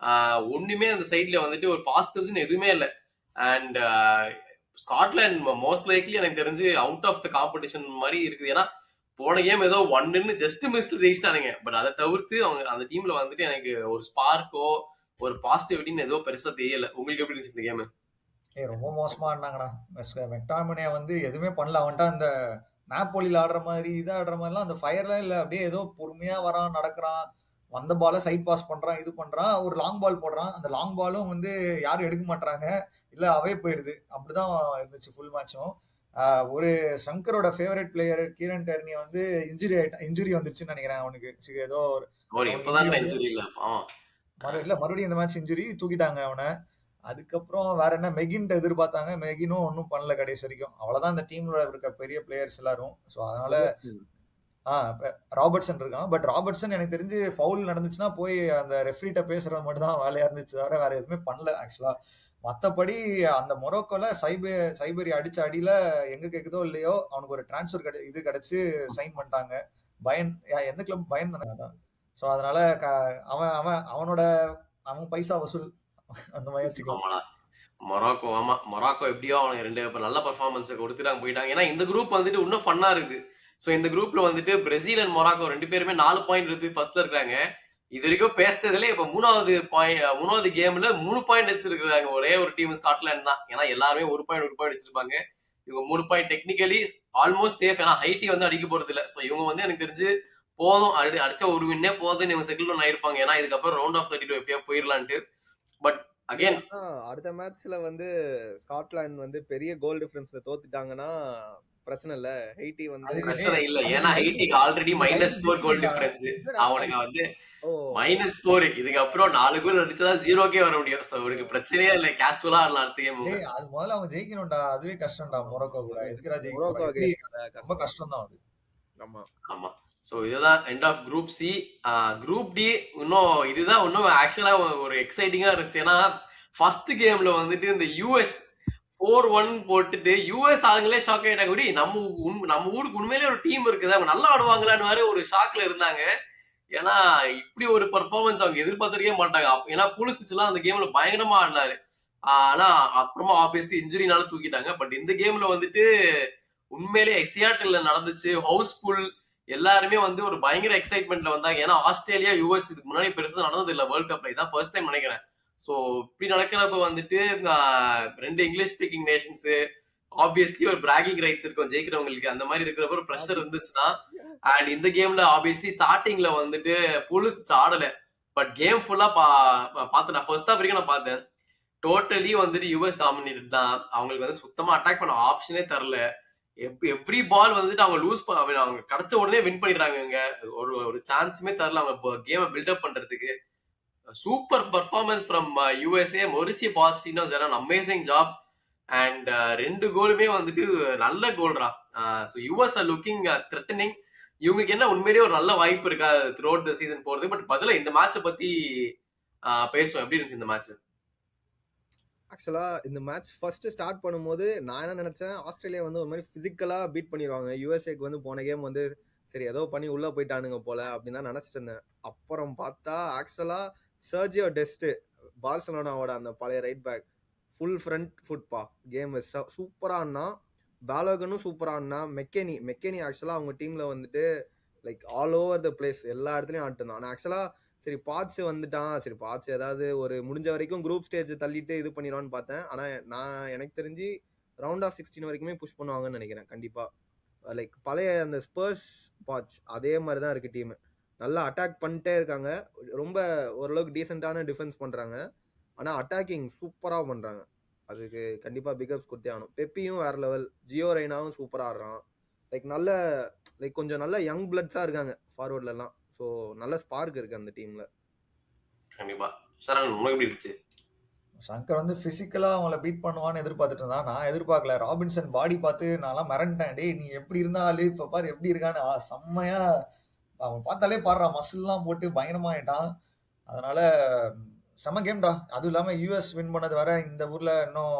ஒண்ணுமே அந்த சைட்ல வந்துட்டு ஒரு பாசிட்டிவ்ஸ் எதுவுமே இல்லை. அண்ட் ஸ்காட்லாந்து மோஸ்ட் லைக்லி எனக்கு தெரிஞ்சு அவுட் ஆஃப் த காம்படிஷன் மாதிரி இருக்குது. ஏன்னா போன கேம் ஏதோ 1-ன்னு ஜஸ்ட் மிஸ்ல ஜெயிச்சிட்டானுங்க. பட் அதை தவிர்த்து அவங்க அந்த டீம்ல வந்துட்டு எனக்கு ஒரு ஸ்பார்க்கோ ஒரு பாசிட்டிவிட்டின்னு ஏதோ பெருசா தெரியல. உங்களுக்கு எப்படி இருந்துச்சு இந்த கேம்? ரொம்ப மோசமா ஆடினாங்கடா. மெக்டாமினியா வந்து எதுவுமே பண்ணல. அவன்கிட்ட அந்த நாப்போலியில் ஆடுற மாதிரி ஆடுற மாதிரிலாம் அந்த ஃபயர்லாம் இல்லை. அப்படியே ஏதோ பொறுமையா வரான், நடக்கிறான், வந்த பால சைட் பாஸ் பண்றான், இது பண்றான், ஒரு லாங் பால் போடுறான். அந்த லாங் பாலும் வந்து யாரும் எடுக்க மாட்டாங்க, இல்ல அவே போயிருது. அப்படிதான் இருந்துச்சு ஃபுல் மேட்சும். ஒரு சங்கரோட ஃபேவரட் பிளேயர் கீரன் டெர்னி வந்து இன்ஜுரி வந்துருச்சுன்னு நினைக்கிறேன். அவனுக்கு ஏதோ மறுபடியும் இந்த மேட்ச் இன்ஜுரி தூக்கிட்டாங்க அவனை. அதுக்கப்புறம் வேற என்ன மெகின் எதிர்பார்த்தாங்க, மெகினும் ஒன்றும் பண்ணல கடைசி வரைக்கும். அவ்வளவுதான் இந்த டீம்ல இருக்க பெரிய பிளேயர்ஸ் எல்லாரும். ஸோ அதனால ராபர்ட்சன் இருக்கான். பட் ராபர்ட்சன் எனக்கு தெரிஞ்சு ஃபவுல் நடந்துச்சுன்னா போய் அந்த ரெஃப்ரிட்ட பேசுறது மட்டும் தான் வேலையா இருந்துச்சு, தவிர வேற எதுவுமே பண்ணல ஆக்சுவலா. மற்றபடி அந்த மொரோக்கோல சைபரி அடிச்ச அடியில எங்க கேக்குதோ இல்லையோ அவனுக்கு ஒரு டிரான்ஸ்ஃபர் இது கிடைச்சு சைன் பண்ணிட்டாங்க. பயன் எந்த கிளப்? பயன் தானே. ஸோ அதனால அவன் அவன் அவனோட அவன் பைசா வசூல் அந்த மாதிரி வச்சுக்கலாம். ஆமாடா மொராக்கோ எப்படியோ அவனுக்கு 2 நல்ல பர்ஃபார்மன்ஸ் கொடுத்துட்டாங்க போயிட்டாங்க. ஏன்னா இந்த குரூப் வந்துட்டு இன்னும் ஃபன்னா இருக்குது. ஸோ இந்த குரூப்ல வந்துட்டு பிரேசில் அண்ட் மொராக்கோ 2 பேருமே 4 பாயிண்ட் எடுத்து ஃபர்ஸ்ட்ல இருக்காங்க. இது வரைக்கும் பேசுறதுல இப்ப 3வது கேம்ல 3 பாயிண்ட் வச்சிருக்காங்க. ஒரே ஒரு டீம் ஸ்காட்லாந்து தான். ஏன்னா எல்லாருமே 1 பாயிண்ட் வச்சிருப்பாங்க. இவங்க 3 பாயிண்ட் டெக்னிக்கலி ஆல்மோஸ்ட் சேஃப். ஏன்னா ஹைட்டி வந்து அடிக்க போறது இல்ல. ஸோ இவங்க வந்து எனக்கு தெரிஞ்சு போதும் அடிச்ச ஒரு வின்னே போதுன்னு இவங்க செட்டில் ஒன்று ஆயிருப்பாங்க. ஏன்னா இதுக்கப்புறம் ரவுண்ட் ஆஃப் 32 எப்படியா போயிடலான்ட்டு. பட் அகைன் அடுத்த மேட்ச்ல வந்து ஸ்காட்லாந்து வந்து பெரிய கோல் டிஃபரன்ஸ்ல தோத்துட்டாங்கன்னா பிரச்சனை இல்ல. ஹைட்டி வந்து பிரச்சனை இல்ல. ஏன்னா ஹைட்டிக்கு ஆல்ரெடி -4 கோல் டிஃபரன்ஸ். அவனுக்கு வந்து -4 இதுக்கப்புறம் 4 கோல் அடிச்சதான் 0க்கே வர முடியும். சோ அவனுக்கு பிரச்சனையே இல்ல. கேஷுவலா ஆடலாம் அடுத்த கேம். அது முதல்ல அவங்க ஜெயிக்கணும்டா. அதுவே கஷ்டம்டா. மொராக்கோ கூட எதுக்குடா ஜெயிக்கணும்? ரொம்ப கஷ்டம் தான் அது. ஆமா. சோ இதுதான் end of group C. Group D இதுதான் இன்னும் ஆக்சுவலா ஒரு எக்ஸைட்டிங்கா இருந்துச்சு. ஏன்னா ஃபர்ஸ்ட் கேம்ல வந்துட்டு இந்த யூஎஸ் 4-1 போட்டுட்டு யூஎஸ் ஆளுங்களே ஷாக் ஆயிட்டாங்க. நம்ம ஊருக்கு உண்மையிலேயே ஒரு டீம் இருக்குது, அவங்க நல்லா ஆடுவாங்களான்னு வேற ஒரு ஷாக்ல இருந்தாங்க. ஏன்னா இப்படி ஒரு பெர்ஃபார்மன்ஸ் அவங்க எதிர்பார்த்திருக்கவே மாட்டாங்க. ஏன்னா புலிசிச் எல்லாம் அந்த கேம்ல பயங்கரமா ஆடினாரு. ஆனா அப்புறமா ஆப்வியஸ்லி இன்ஜுரினால தூக்கிட்டாங்க. பட் இந்த கேம்ல வந்துட்டு உண்மையிலேயே சியாட்டில்ல நடந்துச்சு. ஹவுஸ்ஃபுல். எல்லாருமே வந்து ஒரு பயங்கர எக்ஸைட்மெண்ட்ல வந்தாங்க. ஏன்னா ஆஸ்திரேலியா யூஎஸ் இதுக்கு முன்னாடி பெருசா நடந்தது இல்ல வேர்ல்ட் கப்ல. இதான் ஃபர்ஸ்ட் டைம் நினைக்கிறேன். ஸோ இப்படி நடக்கிறப்ப வந்துட்டு 2 இங்கிலீஷ் ஸ்பீக்கிங் நேஷன்ஸ் ஆப்வியஸ்லி ஒரு பிராகிங் ரைட்ஸ் இருக்கும் ஜெயிக்கிறவங்களுக்கு. அந்த மாதிரி இருக்கிறப்ப ஒரு ப்ரெஷர் இருந்துச்சுன்னா. அண்ட் இந்த கேம்ல ஆப்வியஸ்லி ஸ்டார்டிங்ல வந்துட்டு புலிசிச் ஆடல. பட் கேம் ஃபுல்லா பார்த்தேன். நான் ஃபர்ஸ்ட் ஹாஃப் வரைக்கும் நான் பார்த்தேன். டோட்டலி வந்துட்டு யூஎஸ் டாமினேட்டட் தான். அவங்களுக்கு வந்து சுத்தமா அட்டாக் பண்ண ஆப்ஷனே தரல. எவ்ரி பால் வந்துட்டு அவங்க அவங்க கிடைச்ச உடனே வின் பண்ணிடுறாங்க. இவங்க ஒரு சான்ஸுமே தரல அவங்க கேமை பில்டப் பண்றதுக்கு. Super performance from USA. Mauricio Pochettino's amazing job. And 2 கோலுமே வந்துட்டு நல்ல கோல்ரா. So US are looking threatening. இவங்களுக்கு என்ன உண்மையிலேயே ஒரு நல்ல வாய்ப்பு இருக்கா த்ரூ அவுட் த சீசன் போறது. பட் பதிலா இந்த மேட்சை பத்தி பேசுவோம். எப்படி இருந்துச்சு இந்த மேட்ச்? ஆக்சுவலா இந்த மேட்ச் ஃபர்ஸ்ட் ஸ்டார்ட் பண்ணும்போது நான் என்ன நினைச்சேன், ஆஸ்திரேலியா வந்து ஒரு மாதிரி பிசிக்கலா பீட் பண்ணிடுவாங்க. யூஎஸ்ஏக்கு வந்து போன கேம் வந்து சரி ஏதோ பண்ணி உள்ள போயிட்டானுங்க போல அப்படின்னு தான் நினைச்சிட்டு இருந்தேன். அப்புறம் பார்த்தா ஆக்சுவலா சர்ஜியோ டெஸ்ட் பார்சலோனாவோட அந்த பழைய right bag full front ஃபுட்பா game சூப்பரா ஆடினா. பாலோகனும் சூப்பரா ஆடினா. மெக்கேனி ஆக்சுவலா அவங்க டீம்ல வந்துட்டு like all over the place எல்லா இடத்துலயும் ஆட்டுந்தான். ஆனால் ஆக்சுவலா சரி பாட்ஸ் வந்துட்டான், சரி பாட்ஸ் ஏதாவது ஒரு முடிஞ்ச வரைக்கும் குரூப் ஸ்டேஜ் தள்ளிட்டு இது பண்ணிடுவான்னு பார்த்தேன். ஆனால் எனக்கு தெரிஞ்சு ரவுண்ட் ஆஃப் 16 வரைக்குமே புஷ் பண்ணுவாங்கன்னு நினைக்கிறேன் கண்டிப்பா. லைக் பழைய அந்த ஸ்பர்ஸ் பாட்ச் அதே மாதிரி தான் இருக்கு டீம். நல்லா அட்டாக் பண்ணிட்டே இருக்காங்க. ரொம்ப ஓரளவுக்கு டீசெண்டான டிஃபென்ஸ் பண்றாங்க. ஆனா அட்டாக்கிங் சூப்பரா பண்றாங்க. அதுக்கு கண்டிப்பா பிகப்ஸ் கொடுத்தே ஆகணும். பெப்பியும் வேற லெவல். ஜியோ ரெய்னாவும் சூப்பரா ஆடுறான். லைக் கொஞ்சம் நல்ல யங் பிளட்ஸா இருக்காங்க ஃபார்வர்ட்ல எல்லாம். ஸோ நல்ல ஸ்பார்க் இருக்கு அந்த டீம்ல. கண்டிப்பா. சரண் உங்களுக்கு எப்படி இருந்துச்சு? சங்கர் வந்து பிசிக்கலா அவங்கள பீட் பண்ணுவான்னு எதிர்பார்த்துட்டு இருந்தான். நான் எதிர்பார்க்கல. ராபின்சன் பாடி பார்த்து நான்லாம் மிரண்டேன். டேய் நீ எப்படி இருந்தாலு இப்ப பாரு எப்படி இருக்கான்னு. செம்மையா அவன் பார்த்தாலே பாடுறான். மசில்லாம் போட்டு பயங்கரமா ஆயிட்டான். அதனால செம்ம கேம்டா. அதுவும் இல்லாம யூஎஸ் வின் பண்ணது வர இந்த ஊர்ல இன்னும்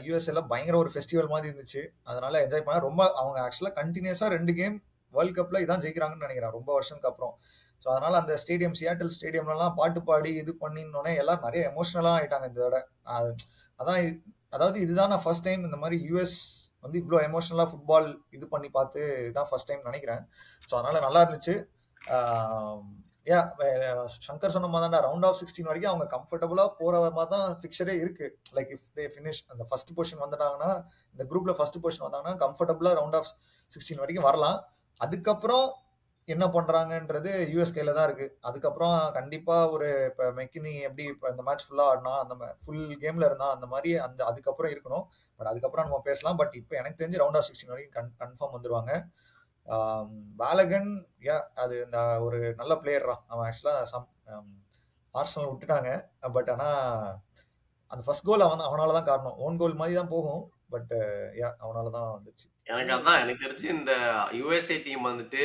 யூஎஸ் எல்லாம் பயங்கர ஒரு ஃபெஸ்டிவல் மாதிரி இருந்துச்சு. அதனால என்ஜாய் பண்ண ரொம்ப. அவங்க ஆக்சுவலா கண்டினியூஸா 2 கேம் வேர்ல்ட் கப்ல இதான் ஜெயிக்கிறாங்கன்னு நினைக்கிறேன் ரொம்ப வருஷத்துக்கு அப்புறம். ஸோ அதனால அந்த ஸ்டேடியம் சியாட்டில் ஸ்டேடியம்லாம் பாட்டு பாடி இது பண்ணினோடனே எல்லாரும் நிறைய எமோஷனலா ஆயிட்டாங்க இந்த தடவை. அதான் அதாவது இதுதான் நான் ஃபர்ஸ்ட் டைம் இந்த மாதிரி யூஎஸ் வந்து இவ்வளோ எமோஷனலா ஃபுட்பால் இது பண்ணி பார்த்து இதுதான் ஃபர்ஸ்ட் டைம் நினைக்கிறேன். ஸோ அதனால நல்லா இருந்துச்சு. சங்கர் சொன்ன மாதிரி தான் ரவுண்ட் ஆஃப் 16 வரைக்கும் அவங்க கம்ஃபர்டபுளா போற மாதிரி தான் பிக்சரே இருக்கு. லைக் இஃப் தே ஃபினிஷ் அந்த ஃபர்ஸ்ட் பொசிஷன் வந்துட்டாங்கன்னா, இந்த குரூப்ல ஃபர்ஸ்ட் பொசிஷன் வந்தாங்கன்னா கம்ஃபர்டபுளா ரவுண்ட் ஆஃப் 16 வரைக்கும் வரலாம். அதுக்கப்புறம் என்ன பண்றாங்கன்றது யூஎஸ் கையில தான் இருக்கு. அதுக்கப்புறம் கண்டிப்பா ஒரு இப்ப மெக்கினி எப்படி இப்ப இந்த மேட்ச் ஃபுல்லா ஆடினா அந்த ஃபுல் கேம்ல இருந்தா அந்த மாதிரி அதுக்கப்புறம் இருக்கணும். பட் அதுக்கப்புறம் நம்ம பேசலாம். பட் இப்போ எனக்கு தெரிஞ்சு ரவுண்ட் ஆஃப் 16 வரைக்கும் கன்ஃபார்ம் வந்துருவாங்க. பாலகன் அது இந்த ஒரு நல்ல பிளேயர் தான். அவன் ஆக்சுவலா ஆர்சனல் விட்டுட்டாங்க. பட் ஆனா அந்த ஃபர்ஸ்ட் கோல் அவனால தான் காரணம். ஓன் கோல் மாதிரி தான் போகும். பட் அவனால தான் வந்துச்சு. எனக்கு தெரிஞ்சு இந்த யூஎஸ்ஏ டீம் வந்துட்டு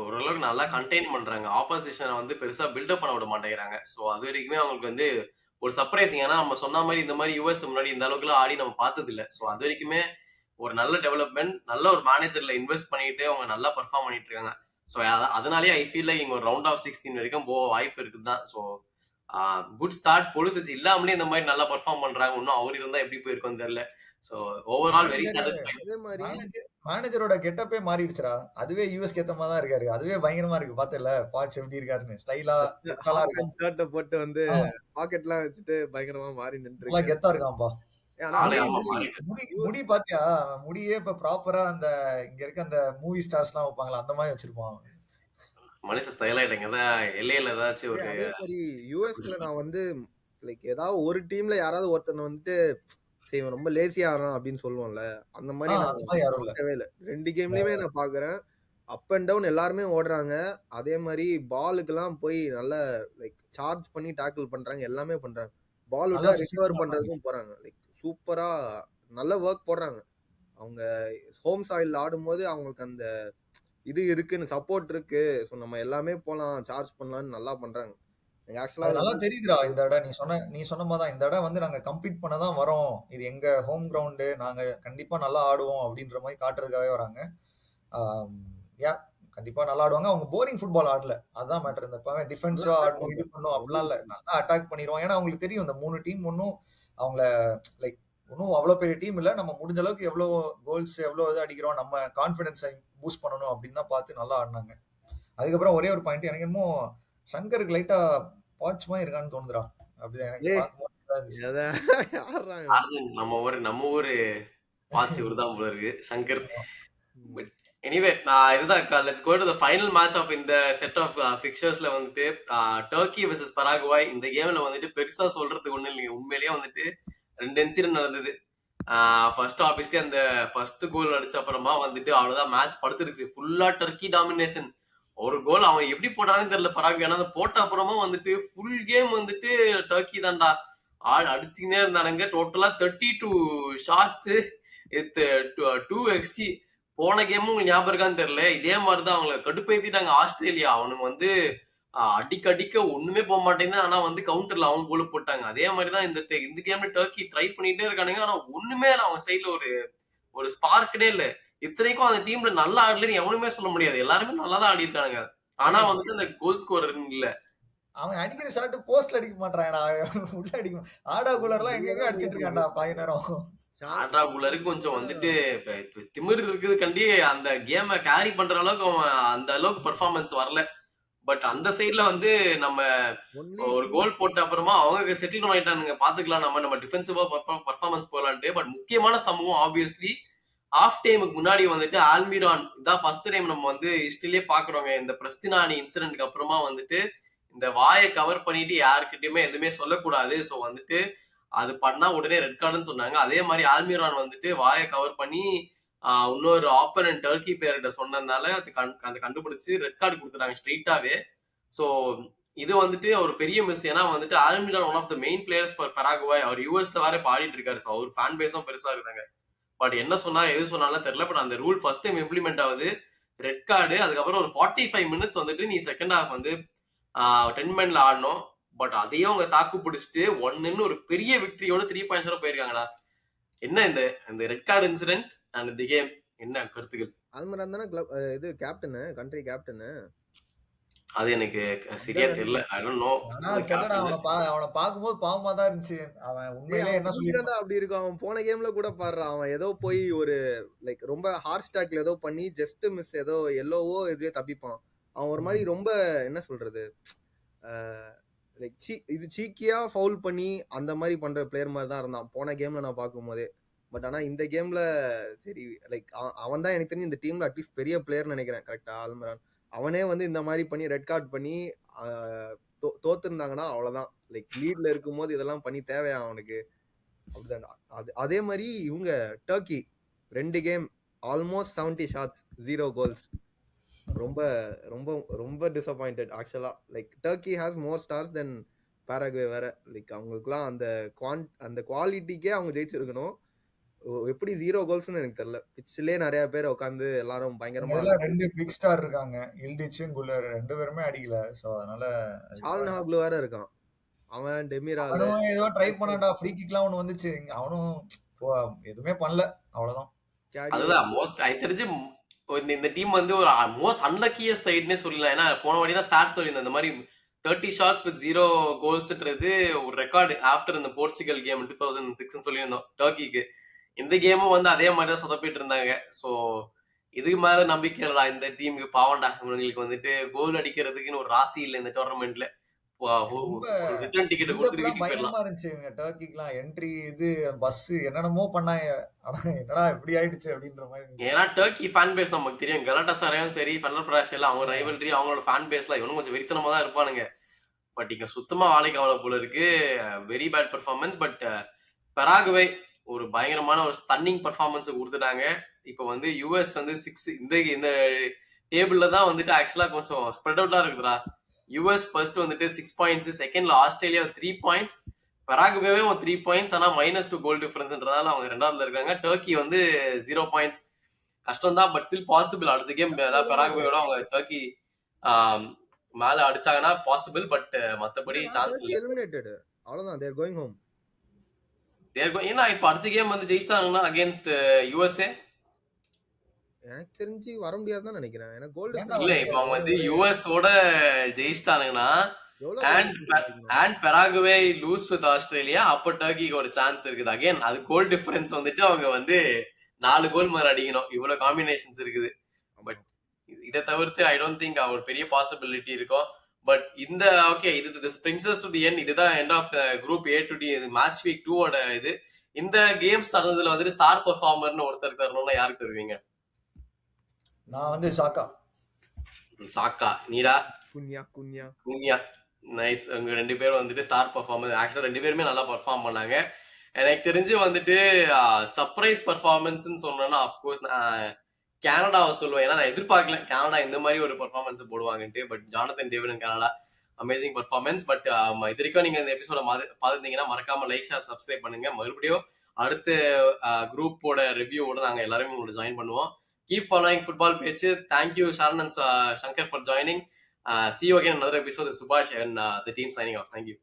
ஓரளவுக்கு நல்லா கண்டெயின் பண்றாங்க. ஆப்போசிஷனை வந்து பெருசா பில்டப் பண்ண விட மாட்டேங்கிறாங்க. ஸோ அது வரைக்குமே அவங்களுக்கு வந்து ஒரு சர்ப்ரைசிங். ஏன்னா நம்ம சொன்ன மாதிரி இந்த மாதிரி யூஎஸ் முன்னாடி இந்த அளவுக்கு ஆடி நம்ம பார்த்தது இல்லை. ஸோ அது வரைக்குமே ஒரு நல்ல டெவலப்மெண்ட், நல்ல ஒரு மேனேஜர்ல இன்வெஸ்ட் பண்ணிட்டு அவங்க நல்லா பர்ஃபார்ம் பண்ணிட்டு இருக்காங்க. ஸோ அதனாலேயே ஐ ஃபீல் லைக் இங்க ஒரு ரவுண்ட் ஆஃப் 16 வரைக்கும் போக வாய்ப்பு இருக்குது தான். So good start. பொலிசிச் இல்லாமலே இந்த மாதிரி நல்லா பெர்ஃபார்ம் பண்றாங்க. இன்னும் அவர் இருந்தா எப்படி போயிருக்கும்னு தெரியல. So overall very manager satisfied. அதே மாதிரி மேனேஜரோட கெட்டப்பே மாறிடுச்சுடா. அதுவே யூஎஸ்க்கு ஏத்த மாதிரி தான் இருக்காரு. அதுவே பயங்கரமா இருக்கு. பாத்தல பாட்ச் எப்படி இருக்காருன்னு ஸ்டைலா கெத்தலா இருக்கும். ஷர்ட்டை போட்டு வந்து பாக்கெட்லாம் வச்சுட்டு பயங்கரமா மாறி நின்று நல்லா கெத்தா இருக்கான்பா. ஆனா ஆளே அதே ஆமா மாதிரி மாறிட்டு. முடி பாத்தியா? முடியே இப்ப ப்ராப்பரா அந்த இங்க இருக்க அந்த மூவி ஸ்டார்ஸ் எல்லாம் வைப்பாங்களா அந்த மாதிரி வச்சிருப்பான். மனுஷன் ஸ்டைலா இல்லைங்க. அதான் எல்லையில ஏதாச்சும் ஒரு அதே மாதிரி யூஎஸ்ல நான் வந்து லைக் ஏதாவது ஒரு டீம்ல யாராவது ஒருத்தனை வந்துட்டு சரி இவன் ரொம்ப லேசியா ஆடுறான் அப்படின்னு சொல்லுவோம்ல, அந்த மாதிரி அந்த நான் மாதிரி யாரும் இல்ல. பார்க்கவே இல்லை. 2 கேம்லயுமே நான் பாக்குறேன். அப் அண்ட் டவுன் எல்லாருமே ஓடுறாங்க. அதே மாதிரி பாலுக்கெல்லாம் போய் நல்ல லைக் சார்ஜ் பண்ணி டேக்கிள் பண்றாங்க, எல்லாமே பண்றாங்க. பால் நல்லா விட்டா ரிகவர் பிசிக்கலா பண்றதுக்கும் போறாங்க. லைக் சூப்பரா நல்ல ஒர்க் போடுறாங்க. அவங்க ஹோம் சாயில்ல ஆடும்போது அவங்களுக்கு அந்த இது இருக்குன்னு சப்போர்ட் இருக்கு. ஸோ நம்ம எல்லாமே போலாம் சார்ஜ் பண்ணலாம்னு நல்லா பண்றாங்க. எனக்கு ஆக்சுவலா அது நல்லா தெரியுதுடா. இந்த இடம் நீ சொன்ன மாதிரி தான். இந்த இடம் வந்து நாங்க கம்பீட் பண்ண தான் வரோம். இது எங்க ஹோம் கிரவுண்டு. நாங்க கண்டிப்பா நல்லா ஆடுவோம் அப்படின்ற மாதிரி காட்டுறதுக்காகவே வராங்க. யா கண்டிப்பா நல்லா ஆடுவாங்க. அவங்க போரிங் ஃபுட்பால் ஆடல. அதுதான் மேட்டர். இந்த டிஃபென்சிவா ஆடணும் இது பண்ணும் அப்படிலாம் இல்ல. நல்லா அட்டாக் பண்ணிடுவோம். ஏன்னா அவங்களுக்கு தெரியும் இந்த 3 டீம் ஒன்றும் அவங்கள லைக் ஒன்றும் அவ்வளோ பெரிய டீம் இல்லை. நம்ம முடிஞ்ச அளவுக்கு எவ்வளோ கோல்ஸ் எவ்வளோ இது அடிக்கிறோம் நம்ம கான்ஃபிடன்ஸை பூஸ்ட் பண்ணணும் அப்படின்னு தான் பார்த்து நல்லா ஆடினாங்க. அதுக்கப்புறம் ஒரே ஒரு பாயிண்ட் எனக்கு என்னமோ சங்கருக்கு லைட்டா பாட்ச் மாதிரி இருக்கான்னு தோணுதுடா. அப்படிதான் எனக்கு பார்க்கும்போது அர்ஜுன் நம்ம ஊரு பாச்சு இவருதான் போல இருக்கு சங்கர். எனிவே இதுதான் let's go to the final match of இந்த செட் ஆஃப் ஃபிக்சர்ஸ்ல வந்துட்டு டர்க்கி வெர்சஸ் பராகுவாய். இந்த கேம்ல வந்துட்டு பெருசா சொல்றதுக்கு ஒண்ணு இல்லைங்க. உண்மையிலேயே வந்துட்டு 2 இன்சிடென்ட் நடந்தது. ஃபர்ஸ்ட் ஆப்வியஸ்லி அந்த ஃபர்ஸ்ட் கோல் அடிச்ச அப்புறமா வந்துட்டு அவ்வளவுதான் மேட்ச் படுத்துருச்சு. ஃபுல்லா டர்க்கி டாமினேஷன். ஒரு கோல் அவன் எப்படி போட்டானு தெரியல பராகுவே. ஆனா போட்ட அப்புறமா வந்துட்டு ஃபுல் கேம் வந்துட்டு டர்க்கி தான்டா அடிச்சுக்கினே இருந்தானுங்க. டோட்டலா 32 ஷாட்ஸ் வித் 2 XG. போன கேமும் உங்களுக்கு ஞாபகம் இருக்கான்னு தெரியல. இதே மாதிரிதான் அவங்களை கடுப்பேத்திட்டாங்க ஆஸ்திரேலியா. அவனுக்கு வந்து அடிக்க ஒண்ணுமே போக மாட்டேங்குது. ஆனா வந்து கவுண்டர்ல அவங்க கோல் போட்டாங்க. அதே மாதிரிதான் இந்த கேம்ல டர்க்கி ட்ரை பண்ணிட்டே இருக்கானுங்க. ஆனா ஒண்ணுமே இல்லை அவங்க சைட்ல ஒரு ஸ்பார்க்கே இல்ல. இத்தனைக்கும் அந்த டீம்ல நல்லா ஆடலன்னு எவனுமே சொல்ல முடியாது. எல்லாருமே நல்லா தான் ஆடி இருக்கானுங்க. ஆனா வந்துட்டு அந்த கோல் ஸ்கோரர் இல்ல. அவன் அடிக்கிற ஷாட் போஸ்ட்ல அடிக்க மாட்டான்டா. உள்ள அடிக்கும். ஆடா குலர்லாம் எங்க அடிச்சிட்டு இருக்கான்டா பாதி நேரம். ஆட்ரா குலருக்கு கொஞ்சம் வந்துட்டு திமிர் இருக்குது கண்டி அந்த கேமை கேரி பண்ற அளவுக்கு அவன் அந்த அளவுக்கு பெர்ஃபார்மன்ஸ் வரல. பட் அந்த சைட்ல வந்து நம்ம ஒரு கோல் போட்ட அப்புறமா அவங்க செட்டில் ஆயிட்டானுங்க. பாத்துக்கலாம் நம்ம டிஃபென்சிவா பெர்ஃபார்மன்ஸ் போலான்ட்டு. பட் முக்கியமான சம்பவம் ஆப்வியஸ்லி ஆஃப் டைமுக்கு முன்னாடி வந்துட்டு ஆல்மிரான் இதான் ஃபர்ஸ்ட் டைம் நம்ம வந்து ஹிஸ்டரியிலே பாக்குறோங்க. இந்த பிரஸ்தினானி இன்சிடென்ட்க்கு அப்புறமா வந்துட்டு இந்த வாயை கவர் பண்ணிட்டு யாருக்கிட்டயுமே எதுவுமே சொல்லக்கூடாது. ஸோ வந்துட்டு அது பண்ணா உடனே ரெட் கார்டுன்னு சொன்னாங்க. அதே மாதிரி ஆல்மிரான் வந்துட்டு வாயை கவர் பண்ணி இன்னொரு ஆப்பனன்ட் டர்க்கி பிளேயர்கிட்ட சொன்னதுனால அதை கண்டுபிடிச்சு ரெட் கார்டு கொடுத்துட்டாங்க ஸ்ட்ரெயிட்டாவே. ஸோ இது வந்துட்டு ஒரு பெரிய மிஸ். ஏன்னா வந்துட்டு Almiron one of the main players for Paraguay. அவர் யூஎஸ்ல வேற பாடிட்டு இருக்காரு. ஸோ அவர் ஃபேன் பேஸும் பெருசா இருக்காங்க. பட் என்ன சொன்னா எது சொன்னாலும் தெரியல. பட் அந்த ரூல் ஃபர்ஸ்ட் டைம் இம்ப்ளிமெண்ட் ஆகுது. Red card. அதுக்கப்புறம் ஒரு 45 மினிட்ஸ் வந்துட்டு நீ செகண்ட் ஹாஃப் வந்து 10 மேன்ல ஆடணும். பட் அதையும் அவங்க தாக்கு பிடிச்சிட்டு 1-1 ஒரு பெரிய விக்டரியோட 3 பாயிண்ட்ஸோட போயிருக்காங்கடா. என்ன இந்த red card incident and the game என்ன கருத்துக்கள்? ஆல்மிரான் தானே இது கேப்டன், கண்ட்ரி கேப்டன். அது எனக்கு சரியா தெரியல. I don't know. அவனை பாக்கும்போது பாவமா தான் இருந்துச்சு. அவன் உண்மையிலே என்ன சொல்லிருந்தா அப்படி இருக்கும். அவன் போன கேம்ல கூட பாடுறான். அவன் ஏதோ போய் ஒரு லைக் ரொம்ப ஹார்ட் ஸ்டாக்ல ஏதோ பண்ணி ஜஸ்ட் மிஸ் ஏதோ எல்லோவோ எதுவே தப்பிப்பான். அவன் ஒரு மாதிரி ரொம்ப என்ன சொல்றது லைக் இது சீக்கியா ஃபவுல் பண்ணி அந்த மாதிரி பண்ற பிளேயர் மாதிரி தான் இருந்தான் போன கேம்ல நான் பார்க்கும்போதே. பட் ஆனா இந்த கேம்ல சரி லைக் அவன் தான் எனக்கு தெரிஞ்சு இந்த டீம்ல அட்லீஸ்ட் பெரிய பிளேயர்னு நினைக்கிறேன். கரெக்டா ஆல்மிரான் அவனே வந்து இந்த மாதிரி பண்ணி ரெட் கார்டு பண்ணி தோத்துருந்தாங்கன்னா அவ்வளவுதான். லைக் லீட்ல இருக்கும்போது இதெல்லாம் பண்ணி தேவையா அவனுக்கு? அப்படிதான். அதே மாதிரி இவங்க Turkey 2 game almost 70 shots 0 goals. ரொம்ப ரொம்ப ரொம்ப டிசப்பாயிண்டட் ஆக்சுவலா. Like Turkey has more stars then Paraguay வேற. லைக் அவங்களுக்குலாம் அந்த குவாலிட்டிக்கே அவங்க ஜெயிச்சிருக்கணும். எப்படி 0 கோல்ஸ்னு எனக்கு தெரியல. பிச்சிலே நிறைய பேர் உட்காந்து எல்லாரும் பயங்கரமா 2 பிக் ஸ்டார் இருக்காங்க. இல்டிச்சும் குலர் 2 பேருமே அடிக்கல. சோ அதனால சால்னஹாக்லு வேற இருக்கான். அவன் டெமிரால் அவனும் ஏதோ ட்ரை பண்ணான்டா. ஃப்ரீ கிக்லாம் ஒன்னு வந்துச்சு. அவனும் எதுவுமே பண்ணல. அவ்வளவுதான். அதுதான் மோஸ்ட் ஐ தெரிஞ்சு இந்த டீம் வந்து ஒரு மோஸ்ட் அன்லக்கியஸ்ட் சைடுன்னே சொல்லலாம். ஏன்னா போன வாட்டி தான் ஸ்டார்ட் சொல்லியிருந்தேன் இந்த மாதிரி 30 ஷாட்ஸ் வித் 0 கோல்ஸ்ன்றது ஒரு ரெக்கார்டு ஆஃப்டர் இந்த போர்ச்சுகல் கேம் 2006 சொல்லியிருந்தோம் டர்க்கிக்கு. இந்த கேமும் வந்து அதே மாதிரி தான் சொதப்பிட்டு இருந்தாங்க. ஸோ இதுக்கு மேல நம்பிக்கை இல்லடா இந்த டீமுக்கு. பாவண்டா இவங்களுக்கு வந்துட்டு கோல் அடிக்கிறதுக்குன்னு ஒரு ராசி இல்லை இந்த டோர்னமெண்ட்ல. ரொம்ப ரிட்டர்ன் டிக்கெட் கொடுத்துட்டு பில்டப்லாம் வீட்டுக்கு போயிடலாம். பயங்கரமா இருந்துச்சு இவங்க டர்க்கிக்குலாம். என்ட்ரி இது பஸ் என்னென்னமோ பண்ணாங்க. ஆனா என்னடா இப்படி ஆயிடுச்சு அப்படின்ற மாதிரி இருந்துச்சு. ஏன்னா டர்க்கி ஃபேன் பேஸ் நமக்கு தெரியும். கலாட்டாசாரையும் சரி ஃபெனர் பிராஷ் எல்லாம் அவங்க ரைவல்ரி அவங்களோட ஃபேன் பேஸ்லாம் இவனும் கொஞ்சம் வெறித்தனமா தான் இருப்பானுங்க. பட் இங்க சுத்தமா வேலைக்கு ஆகல போல இருக்கு. Very bad performance. But Paraguay ஒரு பயங்கரமான ஒரு ஸ்டன்னிங் பெர்ஃபார்மன்ஸ் கொடுத்துட்டாங்க. இப்போ வந்து யூஎஸ் வந்து 6 இந்த டேபிள்ல தான் வந்துட்டு ஆக்சுவலா கொஞ்சம் ஸ்ப்ரெட் அவுட்டா இருக்குதுடா. யூஎஸ் ஃபர்ஸ்ட் வந்துட்டு 6 பாயிண்ட்ஸ், செகண்ட்ல ஆஸ்திரேலியா 3 பாயிண்ட்ஸ், பெராகுவேவே 3 பாயிண்ட்ஸ். ஆனா -2 கோல் டிஃபரன்ஸ்ன்றதால அவங்க ரெண்டாவதுல இருக்காங்க. டர்க்கி வந்து 0 பாயிண்ட்ஸ். கஷ்டம் தான், பட் ஸ்டில் பாசிபிள். அடுத்த கேம் ஏதாவது பெராகுவேயோட அவங்க டர்க்கி மேல அடிச்சாங்கன்னா பாசிபிள். பட் மத்தபடி சான்ஸ் இல்ல. எலிமினேட்டட் அவ்வளவுதான், தேர் கோயிங் ஹோம். ஏன்னா இப்ப அடுத்த கேம் வந்து ஜெயிச்சிட்டாங்கன்னா அகைன்ஸ்ட் யூஎஸ்ஏ எனக்கு தெரிஞ்சு வர முடியாதுன்னு நினைக்கிறேன். ஏன்னா கோல்டு ஏன்டா இல்ல. இப்ப அவங்க வந்து யூஎஸ் ஓட ஜெயிச்சிட்டானுங்கன்னா எவ்வளவு அண்ட் பெராகுவே லூஸ் வித் ஆஸ்திரேலியா, அப்ப டர்க்கிக்கு ஒரு சான்ஸ் இருக்குது. அகைன் அது கோல் டிஃபரன்ஸ் வந்துட்டு அவங்க வந்து 4 கோல் மேல அடிக்கணும். இவ்வளவு காம்பினேஷன்ஸ் இருக்குது. பட் இதை தவிர்த்து ஐ டோன்ட் திங்க் ஒரு பெரிய பாசிபிலிட்டி இருக்கும். பட் இந்த ஓகே இது brings us to the end. இதுதான் end of the group A to D. இது மேட்ச் வீக் 2 ஓட இது. இந்த கேம்ஸ் நடந்ததுல வந்துட்டு ஸ்டார் பெர்ஃபார்மர்னு ஒருத்தர் தரணும்னா யாருக்கு தருவீங்க? நான் வந்து சாக்கா. சாக்கா. நீடா? குன்யா குன்யா குன்யா. நைஸ். அவங்க 2 பேரும் வந்துட்டு ஸ்டார் பெர்ஃபார்மன்ஸ். ஆக்சுவலா 2 பேருமே நல்லா பெர்ஃபார்ம் பண்ணாங்க. எனக்கு தெரிஞ்சு வந்துட்டு சர்ப்ரைஸ் பெர்ஃபார்மன்ஸ்ன்னு சொன்னேன்னா அஃப்கோர்ஸ் நான் கனடாவை சொல்லுவேன். ஏன்னா நான் எதிர்பார்க்கல கனடா இந்த மாதிரி ஒரு பெர்ஃபார்மன்ஸ் போடுவாங்கன்ட்டு. But Jonathan David and Canada amazing performance. But இது வரைக்கும் நீங்க இந்த எபிசோட பார்த்துருந்தீங்கன்னா மறக்காம லைக் ஷேர் சப்ஸ்கிரைப் பண்ணுங்க. மறுபடியும் அடுத்த குரூப்போட ரிவ்யூவோட நாங்க எல்லாருமே உங்களை ஜாயின் பண்ணுவோம். கீப் ஃபாலோயிங் ஃபுட்பால் பேச்சு. Thank you Sharan and Shankar for joining. See you again in another episode. This is Subhash and the team signing off. Thank you.